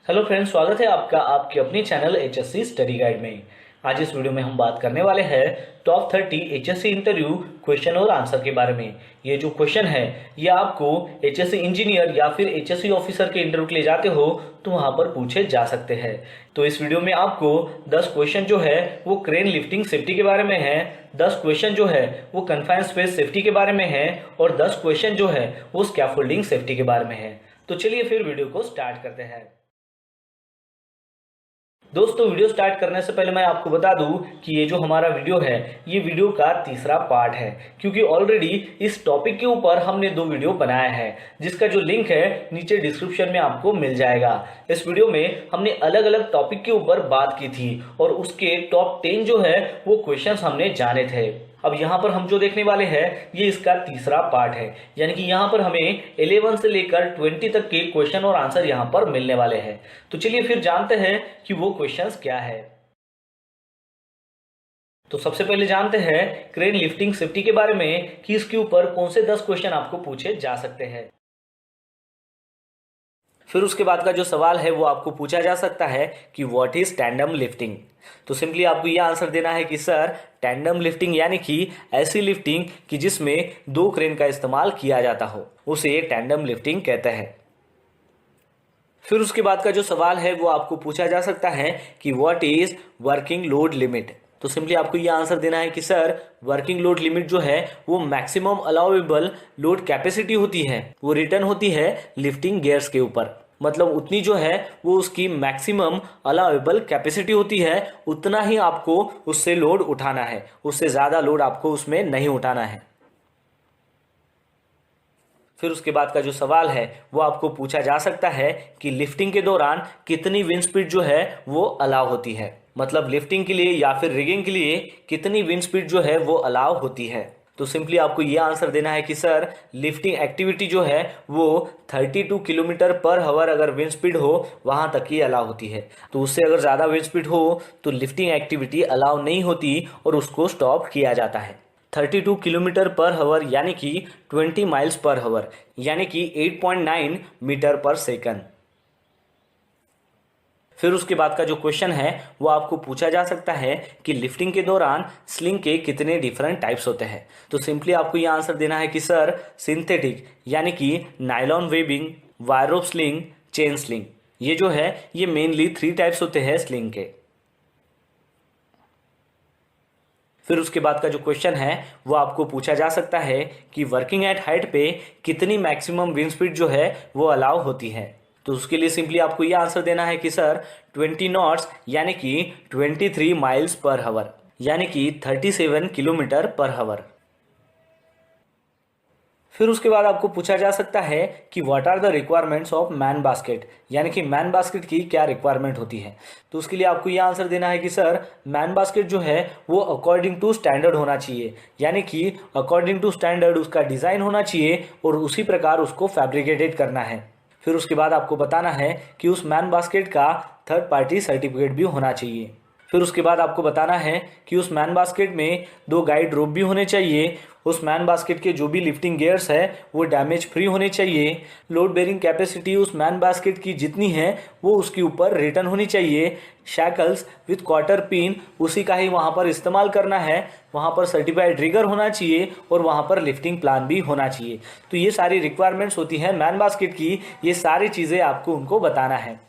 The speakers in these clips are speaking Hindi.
हेलो फ्रेंड्स, स्वागत है आपका आपके अपनी चैनल एचएससी स्टडी गाइड में। आज इस वीडियो में हम बात करने वाले हैं टॉप 30 एचएससी इंटरव्यू क्वेश्चन और आंसर के बारे में। ये जो क्वेश्चन है ये आपको एचएससी इंजीनियर या फिर एचएससी ऑफिसर के इंटरव्यू के लिए जाते हो तो वहां पर पूछे जा सकते हैं। तो इस वीडियो में आपको 10 क्वेश्चन जो है वो क्रेन लिफ्टिंग सेफ्टी के बारे में है, 10 क्वेश्चन जो है वो कन्फाइंड स्पेस सेफ्टी के बारे में है और 10 क्वेश्चन जो है वो स्कैफोल्डिंग सेफ्टी के बारे में है। तो चलिए फिर वीडियो को स्टार्ट करते हैं। दोस्तों, वीडियो स्टार्ट करने से पहले मैं आपको बता दूं कि ये जो हमारा वीडियो है ये वीडियो का तीसरा पार्ट है, क्योंकि ऑलरेडी इस टॉपिक के ऊपर हमने 2 वीडियो बनाया है जिसका जो लिंक है नीचे डिस्क्रिप्शन में आपको मिल जाएगा। इस वीडियो में हमने अलग अलग टॉपिक के ऊपर बात की थी और उसके टॉप 10 जो है वो क्वेश्चंस हमने जाने थे। अब यहाँ पर हम जो देखने वाले हैं ये इसका तीसरा पार्ट है, यानी कि यहाँ पर हमें 11 से लेकर 20 तक के क्वेश्चन और आंसर यहाँ पर मिलने वाले हैं। तो चलिए फिर जानते हैं कि वो क्वेश्चंस क्या है। तो सबसे पहले जानते हैं क्रेन लिफ्टिंग सेफ्टी के बारे में कि इसके ऊपर कौन से 10 क्वेश्चन आपको पूछे जा सकते हैं। फिर उसके बाद का जो सवाल है वो आपको पूछा जा सकता है कि व्हाट इज टैंडम लिफ्टिंग। तो सिंपली आपको ये आंसर देना है कि सर टैंडम लिफ्टिंग यानी कि ऐसी लिफ्टिंग कि जिसमें 2 क्रेन का इस्तेमाल किया जाता हो उसे टैंडम लिफ्टिंग कहते हैं। फिर उसके बाद का जो सवाल है वो आपको पूछा जा सकता है कि what is working load limit. तो सिंपली आपको ये आंसर देना है कि सर वर्किंग लोड लिमिट जो है वो मैक्सिमम अलाउेबल लोड कैपेसिटी होती है, वो रिटर्न होती है लिफ्टिंग गियर्स के ऊपर। मतलब उतनी जो है वो उसकी मैक्सिमम अलाउेबल कैपेसिटी होती है, उतना ही आपको उससे लोड उठाना है, उससे ज़्यादा लोड आपको उसमें नहीं उठाना है। फिर उसके बाद का जो सवाल है वो आपको पूछा जा सकता है कि लिफ्टिंग के दौरान कितनी विंड स्पीड जो है वो अलाउ होती है। मतलब लिफ्टिंग के लिए या फिर रिगिंग के लिए कितनी विंड स्पीड जो है वो अलाउ होती है। तो सिंपली आपको ये आंसर देना है कि सर लिफ्टिंग एक्टिविटी जो है वो 32 किलोमीटर पर आवर अगर विंड स्पीड हो वहाँ तक ही अलाउ होती है। तो उससे अगर ज़्यादा विंड स्पीड हो तो लिफ्टिंग एक्टिविटी अलाउ नहीं होती और उसको स्टॉप किया जाता है। 32 किलोमीटर पर आवर यानी कि 20 माइल्स पर आवर यानी कि 8.9 मीटर पर सेकंड। फिर उसके बाद का जो क्वेश्चन है वो आपको पूछा जा सकता है कि लिफ्टिंग के दौरान स्लिंग के कितने डिफरेंट टाइप्स होते हैं। तो सिंपली आपको ये आंसर देना है कि सर सिंथेटिक यानी कि nylon webbing, wire rope sling, chain sling. ये जो है ये मेनली 3 टाइप्स होते हैं स्लिंग के। फिर उसके बाद का जो क्वेश्चन है वो आपको पूछा जा सकता है कि वर्किंग एट हाइट पे कितनी मैक्सिमम विंड स्पीड जो है वो अलाउ होती है। तो उसके लिए सिंपली आपको ये आंसर देना है कि सर 20 नॉट्स यानी कि 23 माइल्स पर आवर यानी कि 37 किलोमीटर पर आवर। फिर उसके बाद आपको पूछा जा सकता है कि what are the requirements of man basket, यानी कि मैन बास्केट की क्या रिक्वायरमेंट होती है। तो उसके लिए आपको ये आंसर देना है कि सर मैन बास्केट जो है वो अकॉर्डिंग टू स्टैंडर्ड होना चाहिए, यानी कि अकॉर्डिंग टू स्टैंडर्ड उसका डिज़ाइन होना चाहिए और उसी प्रकार उसको फैब्रिकेटेड करना है। फिर उसके बाद आपको बताना है कि उस मैन बास्केट का 3rd पार्टी सर्टिफिकेट भी होना चाहिए। फिर उसके बाद आपको बताना है कि उस मैन बास्केट में 2 गाइड रोप भी होने चाहिए। उस मैन बास्केट के जो भी लिफ्टिंग गियर्स है वो डैमेज फ्री होने चाहिए। लोड बेरिंग कैपेसिटी उस मैन बास्केट की जितनी है वो उसके ऊपर रिटर्न होनी चाहिए। शैकल्स विथ क्वार्टर पिन उसी का ही वहाँ पर इस्तेमाल करना है। वहाँ पर सर्टिफाइड रिगर होना चाहिए और वहाँ पर लिफ्टिंग प्लान भी होना चाहिए। तो ये सारी रिक्वायरमेंट्स होती हैं मैन बास्केट की, ये सारी चीज़ें आपको उनको बताना है।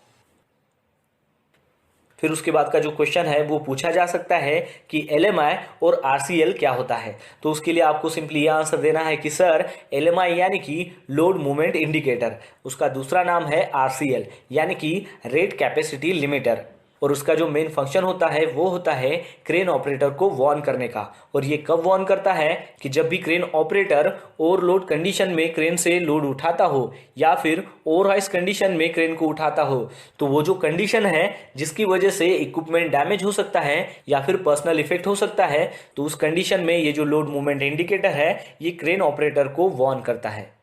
फिर उसके बाद का जो क्वेश्चन है वो पूछा जा सकता है कि LMI और RCL क्या होता है। तो उसके लिए आपको सिंपली ये आंसर देना है कि सर LMI यानी कि लोड मूवमेंट इंडिकेटर, उसका दूसरा नाम है RCL यानी कि रेट कैपेसिटी लिमिटर, और उसका जो मेन फंक्शन होता है वो होता है क्रेन ऑपरेटर को वार्न करने का। और ये कब वार्न करता है कि जब भी क्रेन ऑपरेटर ओवरलोड कंडीशन में क्रेन से लोड उठाता हो या फिर ओवरहाइस कंडीशन में क्रेन को उठाता हो, तो वो जो कंडीशन है जिसकी वजह से इक्विपमेंट डैमेज हो सकता है या फिर पर्सनल इफेक्ट हो सकता है, तो उस कंडीशन में ये जो लोड मूवमेंट इंडिकेटर है ये क्रेन ऑपरेटर को वार्न करता है।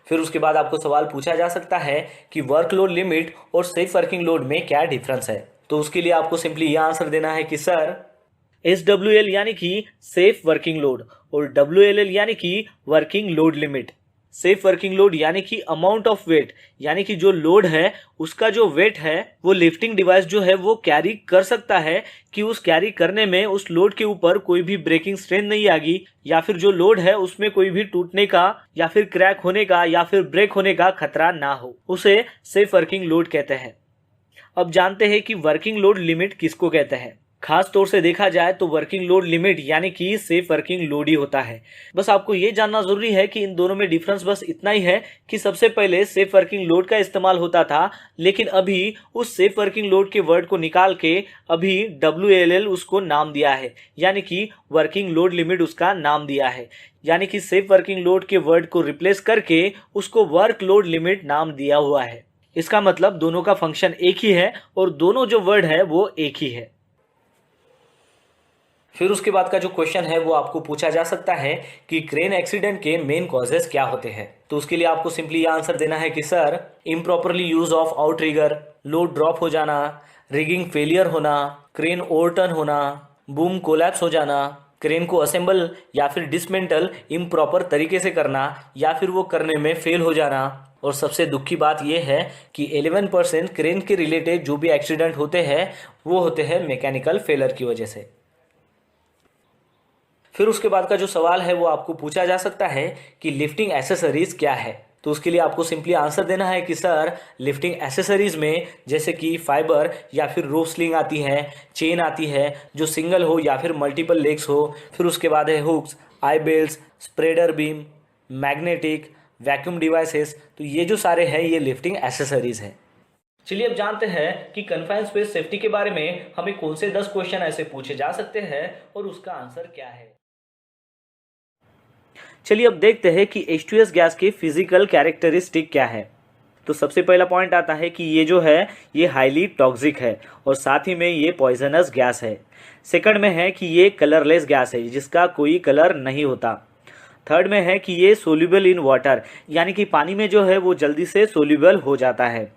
फिर उसके बाद आपको सवाल पूछा जा सकता है कि वर्कलोड लिमिट और सेफ वर्किंग लोड में क्या डिफरेंस है। तो उसके लिए आपको सिंपली यह आंसर देना है कि सर SWL यानी कि सेफ वर्किंग लोड और WLL यानी कि working load limit. Safe working load यानी कि अमाउंट ऑफ वेट, यानी कि जो लोड है उसका जो वेट है वो लिफ्टिंग डिवाइस जो है वो कैरी कर सकता है कि उस कैरी करने में उस लोड के ऊपर कोई भी ब्रेकिंग स्ट्रेन नहीं आएगी, या फिर जो लोड है उसमें कोई भी टूटने का या फिर क्रैक होने का या फिर ब्रेक होने का खतरा ना हो, उसे सेफ वर्किंग लोड कहते हैं। अब जानते हैं कि वर्किंग लोड लिमिट किसको कहते हैं। खास तौर से देखा जाए तो वर्किंग लोड लिमिट यानी कि सेफ वर्किंग लोड ही होता है। बस आपको ये जानना जरूरी है कि इन दोनों में डिफरेंस बस इतना ही है कि सबसे पहले सेफ वर्किंग लोड का इस्तेमाल होता था, लेकिन अभी उस सेफ वर्किंग लोड के वर्ड को निकाल के अभी WLL उसको नाम दिया है, यानी कि वर्किंग लोड लिमिट उसका नाम दिया है। यानी कि सेफ वर्किंग लोड के वर्ड को रिप्लेस करके उसको वर्क लोड लिमिट नाम दिया हुआ है। इसका मतलब दोनों का फंक्शन एक ही है और दोनों जो वर्ड है वो एक ही है। फिर उसके बाद का जो क्वेश्चन है वो आपको पूछा जा सकता है कि क्रेन एक्सीडेंट के मेन कॉजेस क्या होते हैं। तो उसके लिए आपको सिंपली आंसर देना है कि sir improperly use of outrigger, load drop हो जाना, रिगिंग फेलियर होना, क्रेन ओवरटर्न होना, बूम कोलैप्स हो जाना, क्रेन को असेंबल या फिर डिसमेंटल इम्प्रॉपर तरीके से करना या फिर वो करने में फेल हो जाना। और सबसे दुख की बात यह है कि 11% क्रेन के रिलेटेड जो भी एक्सीडेंट होते हैं वो होते हैं मैकेनिकल फेलर की वजह से। फिर उसके बाद का जो सवाल है वो आपको पूछा जा सकता है कि लिफ्टिंग एसेसरीज क्या है। तो उसके लिए आपको सिंपली आंसर देना है कि सर लिफ्टिंग एसेसरीज में जैसे कि फाइबर या फिर रोप स्लिंग आती है, चेन आती है जो सिंगल हो या फिर मल्टीपल लेग्स हो, फिर उसके बाद है hooks, eye belt, spreader beam, magnetic, vacuum devices. तो ये जो सारे हैं ये लिफ्टिंग एसेसरीज हैं। चलिए अब जानते हैं कि कन्फाइंड स्पेस सेफ्टी के बारे में हमें कौन से 10 क्वेश्चन ऐसे पूछे जा सकते हैं और उसका आंसर क्या है। चलिए अब देखते हैं कि H2S गैस के फिजिकल कैरेक्टरिस्टिक क्या है। तो सबसे पहला पॉइंट आता है कि ये जो है ये हाईली टॉक्सिक है और साथ ही में ये पॉइजनस गैस है। सेकंड में है कि ये कलरलेस गैस है जिसका कोई कलर नहीं होता। थर्ड में है कि ये सोल्यूबल इन वाटर, यानी कि पानी में जो है वो जल्दी से सोल्यूबल हो जाता है।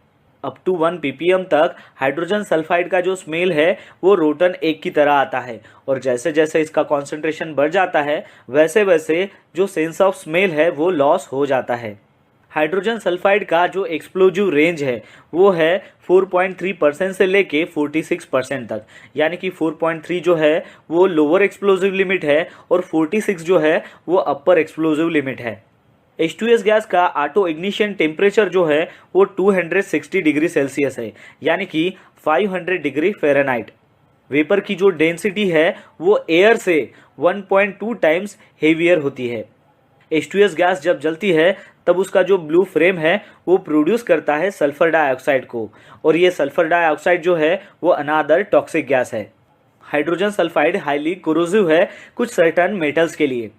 अप टू 1 ppm तक हाइड्रोजन सल्फाइड का जो स्मेल है वो रोटन एक की तरह आता है और जैसे जैसे इसका कॉन्सेंट्रेशन बढ़ जाता है वैसे वैसे जो सेंस ऑफ स्मेल है वो लॉस हो जाता है। हाइड्रोजन सल्फाइड का जो एक्सप्लोजिव रेंज है वो है 4.3% से लेके 46% तक, यानी कि 4.3 जो है वो लोअर एक्सप्लोजिव लिमिट है और 46 जो है वो अपर एक्सप्लोजिव लिमिट है। H2S गैस का ऑटो इग्निशन टेम्परेचर जो है वो 260 डिग्री सेल्सियस है, यानी कि 500 डिग्री फ़ारेनहाइट। वेपर की जो डेंसिटी है वो एयर से 1.2 टाइम्स हेवियर होती है। H2S गैस जब जलती है तब उसका जो ब्लू फ्लेम है वो प्रोड्यूस करता है सल्फर डाइऑक्साइड को, और ये सल्फर डाइऑक्साइड जो है वो अनादर टॉक्सिक गैस है। हाइड्रोजन सल्फाइड हाईली कोरोसिव है कुछ सर्टेन मेटल्स के लिए।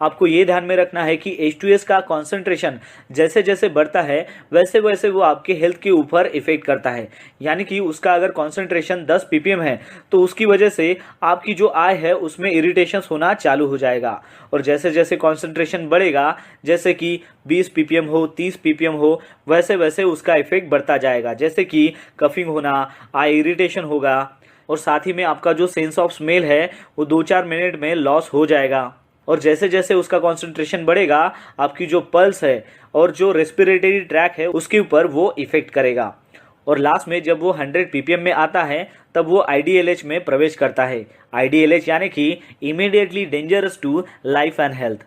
आपको ये ध्यान में रखना है कि H2S का कॉन्सेंट्रेशन जैसे जैसे बढ़ता है वैसे वैसे वो आपके हेल्थ के ऊपर इफेक्ट करता है, यानी कि उसका अगर कॉन्सेंट्रेशन 10 ppm है तो उसकी वजह से आपकी जो आई है उसमें इरिटेशंस होना चालू हो जाएगा, और जैसे जैसे कॉन्सेंट्रेशन बढ़ेगा जैसे कि 20 ppm हो, 30 ppm हो, वैसे वैसे उसका इफेक्ट बढ़ता जाएगा, जैसे कि कफिंग होना, आई इरिटेशन होगा, और साथ ही में आपका जो सेंस ऑफ स्मेल है वो 2-4 मिनट में लॉस हो जाएगा। और जैसे जैसे उसका कॉन्सेंट्रेशन बढ़ेगा आपकी जो पल्स है और जो रेस्पिरेटरी ट्रैक है उसके ऊपर वो इफेक्ट करेगा, और लास्ट में जब वो 100 ppm में आता है तब वो IDLH में प्रवेश करता है। IDLH यानी कि immediately dangerous to life and health.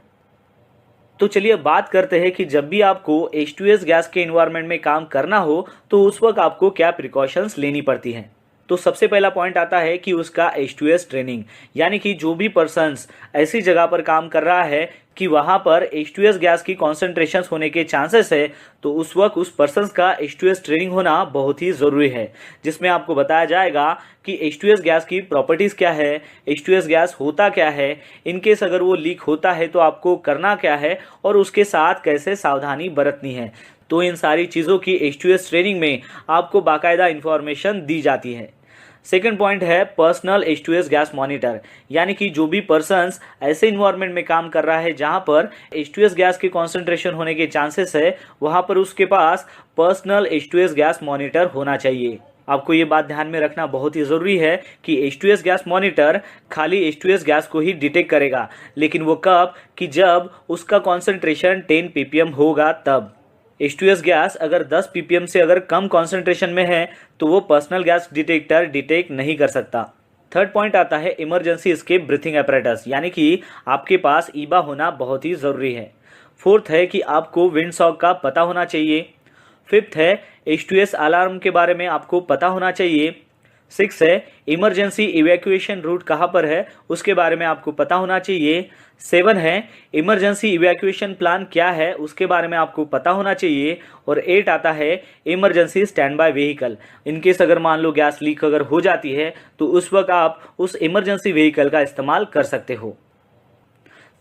तो चलिए बात करते हैं कि जब भी आपको H2S गैस के इन्वायरमेंट में काम करना हो तो उस वक्त आपको क्या प्रिकॉशंस लेनी पड़ती हैं। तो सबसे पहला पॉइंट आता है कि उसका H2S ट्रेनिंग, यानी कि जो भी पर्सन्स ऐसी जगह पर काम कर रहा है कि वहाँ पर H2S गैस की कॉन्सेंट्रेशंस होने के चांसेस है, तो उस वक्त उस पर्सन्स का H2S ट्रेनिंग होना बहुत ही ज़रूरी है, जिसमें आपको बताया जाएगा कि H2S गैस की प्रॉपर्टीज़ क्या है, H2S गैस होता क्या है, इनकेस अगर वो लीक होता है तो आपको करना क्या है और उसके साथ कैसे सावधानी बरतनी है। तो इन सारी चीज़ों की H2S ट्रेनिंग में आपको बाकायदा इन्फॉर्मेशन दी जाती है। सेकेंड पॉइंट है पर्सनल H2S गैस मॉनिटर, यानी कि जो भी पर्सन्स ऐसे इन्वायरमेंट में काम कर रहा है जहां पर H2S गैस के कॉन्सेंट्रेशन होने के चांसेस है वहां पर उसके पास पर्सनल H2S गैस मॉनिटर होना चाहिए। आपको ये बात ध्यान में रखना बहुत ही ज़रूरी है कि H2S गैस मॉनिटर खाली H2S गैस को ही डिटेक्ट करेगा, लेकिन वो कब कि जब उसका कॉन्सेंट्रेशन 10 ppm होगा तब। H2S गैस अगर 10 ppm से अगर कम कॉन्सेंट्रेशन में है तो वो पर्सनल गैस डिटेक्टर डिटेक्ट नहीं कर सकता। थर्ड पॉइंट आता है इमरजेंसी एस्केप ब्रीथिंग apparatus, यानी कि आपके पास ईबा होना बहुत ही ज़रूरी है। फोर्थ है कि आपको विंड सॉक का पता होना चाहिए। फिफ्थ है H2S अलार्म के बारे में आपको पता होना चाहिए। सिक्स है इमरजेंसी इवैक्यूएशन रूट कहाँ पर है उसके बारे में आपको पता होना चाहिए। सेवन है इमरजेंसी इवैक्यूएशन प्लान क्या है उसके बारे में आपको पता होना चाहिए। और एट आता है emergency stand by vehicle. In case अगर मान लो गैस लीक अगर हो जाती है तो उस वक्त आप उस इमरजेंसी व्हीकल का इस्तेमाल कर सकते हो।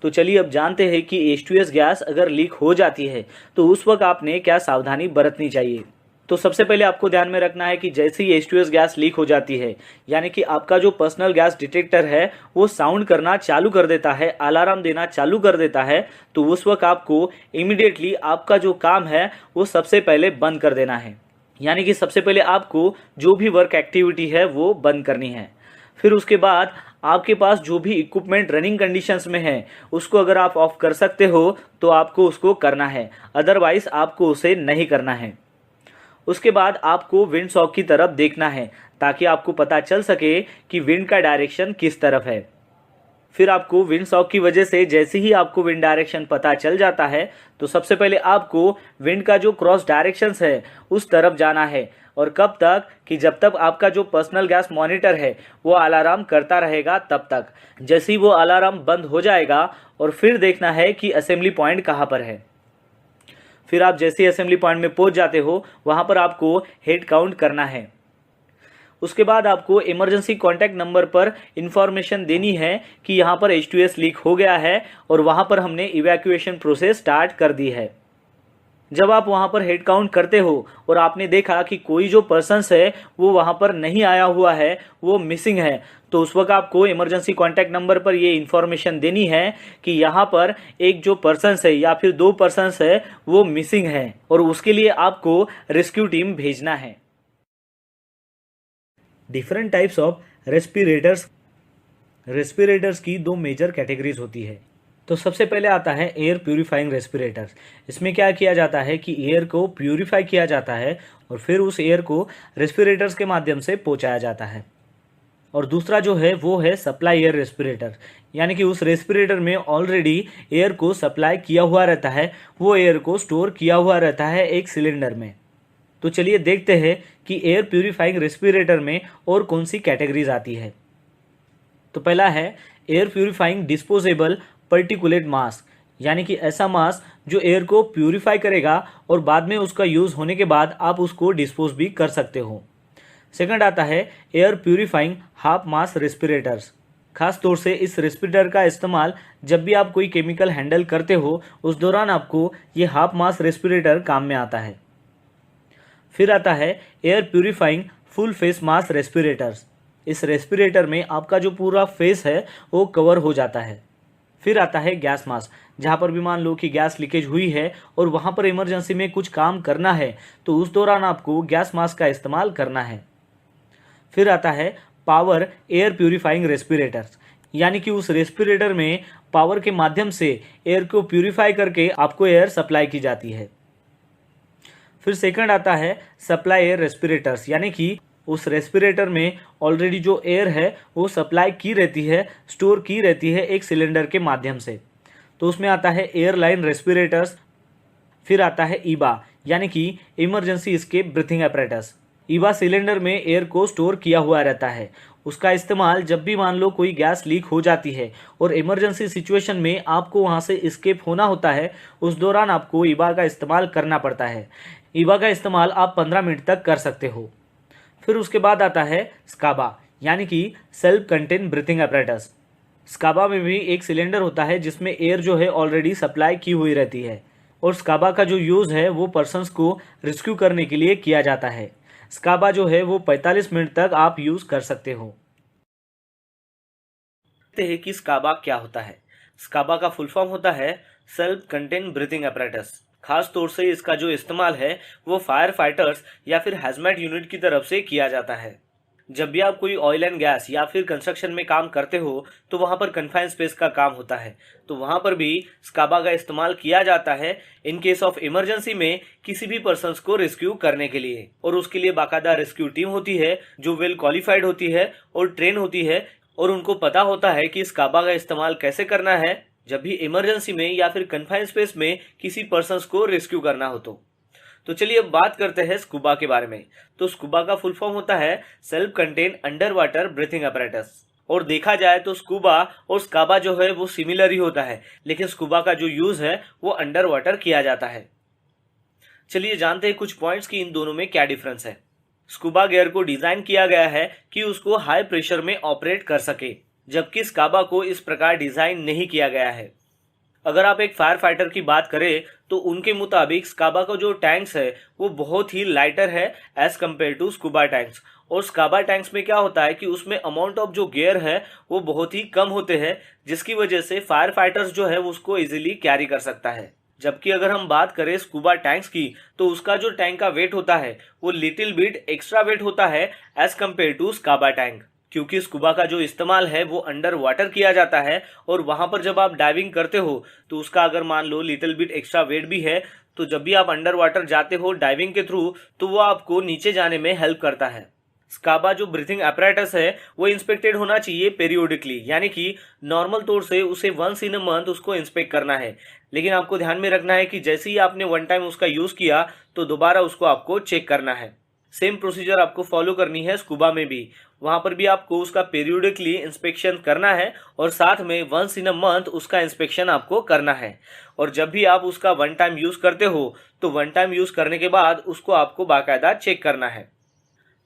तो चलिए अब जानते हैं कि H2S गैस अगर लीक हो जाती है तो उस वक्त आपने क्या सावधानी बरतनी चाहिए। तो सबसे पहले आपको ध्यान में रखना है कि जैसे ही H2S गैस लीक हो जाती है, यानी कि आपका जो पर्सनल गैस डिटेक्टर है वो साउंड करना चालू कर देता है, अलार्म देना चालू कर देता है, तो उस वक्त आपको इमीडिएटली आपका जो काम है वो सबसे पहले बंद कर देना है। यानी कि सबसे पहले आपको जो भी वर्क एक्टिविटी है वो बंद करनी है। फिर उसके बाद आपके पास जो भी इक्विपमेंट रनिंग कंडीशंस में है उसको अगर आप ऑफ कर सकते हो तो आपको उसको करना है, अदरवाइज आपको उसे नहीं करना है। उसके बाद आपको विंड सॉक की तरफ देखना है ताकि आपको पता चल सके कि विंड का डायरेक्शन किस तरफ है। फिर आपको विंड सॉक की वजह से जैसे ही आपको विंड डायरेक्शन पता चल जाता है तो सबसे पहले आपको विंड का जो क्रॉस डायरेक्शंस है उस तरफ जाना है। और कब तक कि जब तक आपका जो पर्सनल गैस मॉनिटर है वो अलार्म करता रहेगा तब तक। जैसे ही वो अलार्म बंद हो जाएगा और फिर देखना है कि असेंबली पॉइंट कहाँ पर है। फिर आप जैसे ही असेंबली पॉइंट में पहुंच जाते हो वहाँ पर आपको हेड काउंट करना है। उसके बाद आपको इमरजेंसी कॉन्टैक्ट नंबर पर इंफॉर्मेशन देनी है कि यहाँ पर H2S लीक हो गया है और वहाँ पर हमने इवैक्यूएशन प्रोसेस स्टार्ट कर दी है। जब आप वहाँ पर हेड काउंट करते हो और आपने देखा कि कोई जो पर्सन्स है वो वहाँ पर नहीं आया हुआ है, वो मिसिंग है, तो उस वक्त आपको इमरजेंसी कॉन्टैक्ट नंबर पर ये इन्फॉर्मेशन देनी है कि यहाँ पर एक जो पर्सन्स है या फिर दो पर्सन्स है वो मिसिंग है और उसके लिए आपको रेस्क्यू टीम भेजना है। डिफरेंट टाइप्स ऑफ रेस्पिरेटर्स की दो मेजर कैटेगरीज होती है। तो सबसे पहले आता है एयर प्यूरिफाइंग रेस्पिरेटर्स। इसमें क्या किया जाता है कि एयर को प्यूरिफाई किया जाता है और फिर उस एयर को रेस्पिरेटर्स के माध्यम से पहुंचाया जाता है। और दूसरा जो है वो है सप्लाई एयर रेस्पिरेटर, यानी कि उस रेस्पिरेटर में ऑलरेडी एयर को सप्लाई किया हुआ रहता है, वो एयर को स्टोर किया हुआ रहता है एक सिलेंडर में। तो चलिए देखते हैं कि एयर प्यूरिफाइंग रेस्पिरेटर में और कौन सी कैटेगरीज आती है। तो पहला है air purifying disposable particulate mask, यानी कि ऐसा मास्क जो एयर को प्यूरिफाई करेगा और बाद में उसका यूज़ होने के बाद आप उसको डिस्पोज भी कर सकते हो। सेकंड आता है air purifying half mask respirators. खास तौर से इस रेस्पिरेटर का इस्तेमाल जब भी आप कोई केमिकल हैंडल करते हो उस दौरान आपको ये हाफ मास्क रेस्पिरेटर काम में आता है। फिर आता है air purifying full face mask respirators. इस रेस्पिरेटर में आपका जो पूरा फेस है वो कवर हो जाता है। फिर आता है गैस मास्क, जहाँ पर भी मान लो कि गैस लीकेज हुई है और वहाँ पर इमरजेंसी में कुछ काम करना है तो उस दौरान आपको गैस मास्क का इस्तेमाल करना है। फिर आता है पावर एयर प्यूरिफाइंग रेस्पिरेटर्स, यानी कि उस रेस्पिरेटर में पावर के माध्यम से एयर को प्यूरिफाई करके आपको एयर सप्लाई की जाती है। फिर सेकंड आता है सप्लाई एयर रेस्पिरेटर्स, यानी कि उस रेस्पिरेटर में ऑलरेडी जो एयर है वो सप्लाई की रहती है, स्टोर की रहती है एक सिलेंडर के माध्यम से, तो उसमें आता है एयरलाइन रेस्पिरेटर्स। फिर आता है ईबा, यानी कि emergency escape breathing apparatus। ईबा cylinder में एयर को स्टोर किया हुआ रहता है। उसका इस्तेमाल जब भी मान लो कोई गैस लीक हो जाती है और इमरजेंसी सिचुएशन में आपको वहाँ से एस्केप होना होता है, उस दौरान आपको ईबा का इस्तेमाल करना पड़ता है। ईबा का इस्तेमाल आप 15 मिनट तक कर सकते हो। फिर उसके बाद आता है स्काबा, यानी कि सेल्फ कंटेन ब्रीथिंग apparatus। स्काबा में भी एक सिलेंडर होता है जिसमें एयर जो है ऑलरेडी सप्लाई की हुई रहती है और स्काबा का जो यूज़ है वो पर्सन्स को रेस्क्यू करने के लिए किया जाता है। स्काबा जो है वो 45 मिनट तक आप यूज़ कर सकते हो। देखते हैं कि स्काबा क्या होता है। स्काबा का फुल फॉर्म होता है सेल्फ कंटेन ब्रीथिंग apparatus। खास तौर से इसका जो इस्तेमाल है वो फायर फाइटर्स या फिर हैजमैट यूनिट की तरफ से किया जाता है। जब भी आप कोई ऑयल एंड गैस या फिर कंस्ट्रक्शन में काम करते हो तो वहाँ पर कन्फाइंड स्पेस का काम होता है, तो वहाँ पर भी स्काबा का इस्तेमाल किया जाता है इन केस ऑफ इमरजेंसी में किसी भी पर्सन्स को रेस्क्यू करने के लिए। और उसके लिए बाकायदा रेस्क्यू टीम होती है जो वेल क्वालिफाइड होती है और ट्रेन होती है, और उनको पता होता है कि स्काबा का इस्तेमाल कैसे करना है जब भी इमरजेंसी में या फिर कन्फाइंड स्पेस में किसी पर्सन्स को रेस्क्यू करना हो। तो चलिए अब बात करते हैं स्कूबा के बारे में। तो स्कूबा का फुल फॉर्म होता है self contain under water breathing apparatus. और देखा जाए तो स्कूबा और स्काबा जो है वो सिमिलर ही होता है, लेकिन स्कूबा का जो यूज है वो अंडर वाटर किया जाता है। चलिए जानते हैं कुछ पॉइंट्स की इन दोनों में क्या डिफरेंस है। स्कूबा गियर को डिजाइन किया गया है कि उसको हाई प्रेशर में ऑपरेट कर सके, जबकि स्काबा को इस प्रकार डिजाइन नहीं किया गया है। अगर आप एक फायर फाइटर की बात करें तो उनके मुताबिक स्काबा का जो टैंक्स है वो बहुत ही लाइटर है as compare to scuba tanks. और स्काबा टैंक्स में क्या होता है कि उसमें अमाउंट ऑफ जो गियर है वो बहुत ही कम होते हैं, जिसकी वजह से फायर फाइटर्स जो है उसको इजीली कैरी कर सकता है। जबकि अगर हम बात करें स्कूबा टैंक्स की तो उसका जो टैंक का वेट होता है वो लिटिल बिट एक्स्ट्रा वेट होता है एज कम्पेयर टू स्काबा टैंक, क्योंकि स्कूबा का जो इस्तेमाल है वो अंडर वाटर किया जाता है। और वहां पर जब आप डाइविंग करते हो तो उसका अगर मान लो लिटिल बिट एक्स्ट्रा वेट भी है, तो जब भी आप अंडर वाटर जाते हो डाइविंग के थ्रू तो वो आपको नीचे जाने में हेल्प करता है। स्काबा जो ब्रीथिंग अपैरेटस है वो इंस्पेक्टेड होना चाहिए पेरियोडिकली, यानी कि नॉर्मल तौर से उसे वंस इन अ मंथ उसको इंस्पेक्ट करना है। लेकिन आपको ध्यान में रखना है कि जैसे ही आपने वन टाइम उसका यूज किया तो दोबारा उसको आपको चेक करना है। सेम प्रोसीजर आपको फॉलो करनी है स्कूबा में भी। वहां पर भी आपको उसका पेरियोडिकली इंस्पेक्शन करना है और साथ में वंस इन अ मंथ उसका इंस्पेक्शन आपको करना है। और जब भी आप उसका वन टाइम यूज करते हो तो वन टाइम यूज करने के बाद उसको आपको बाकायदा चेक करना है।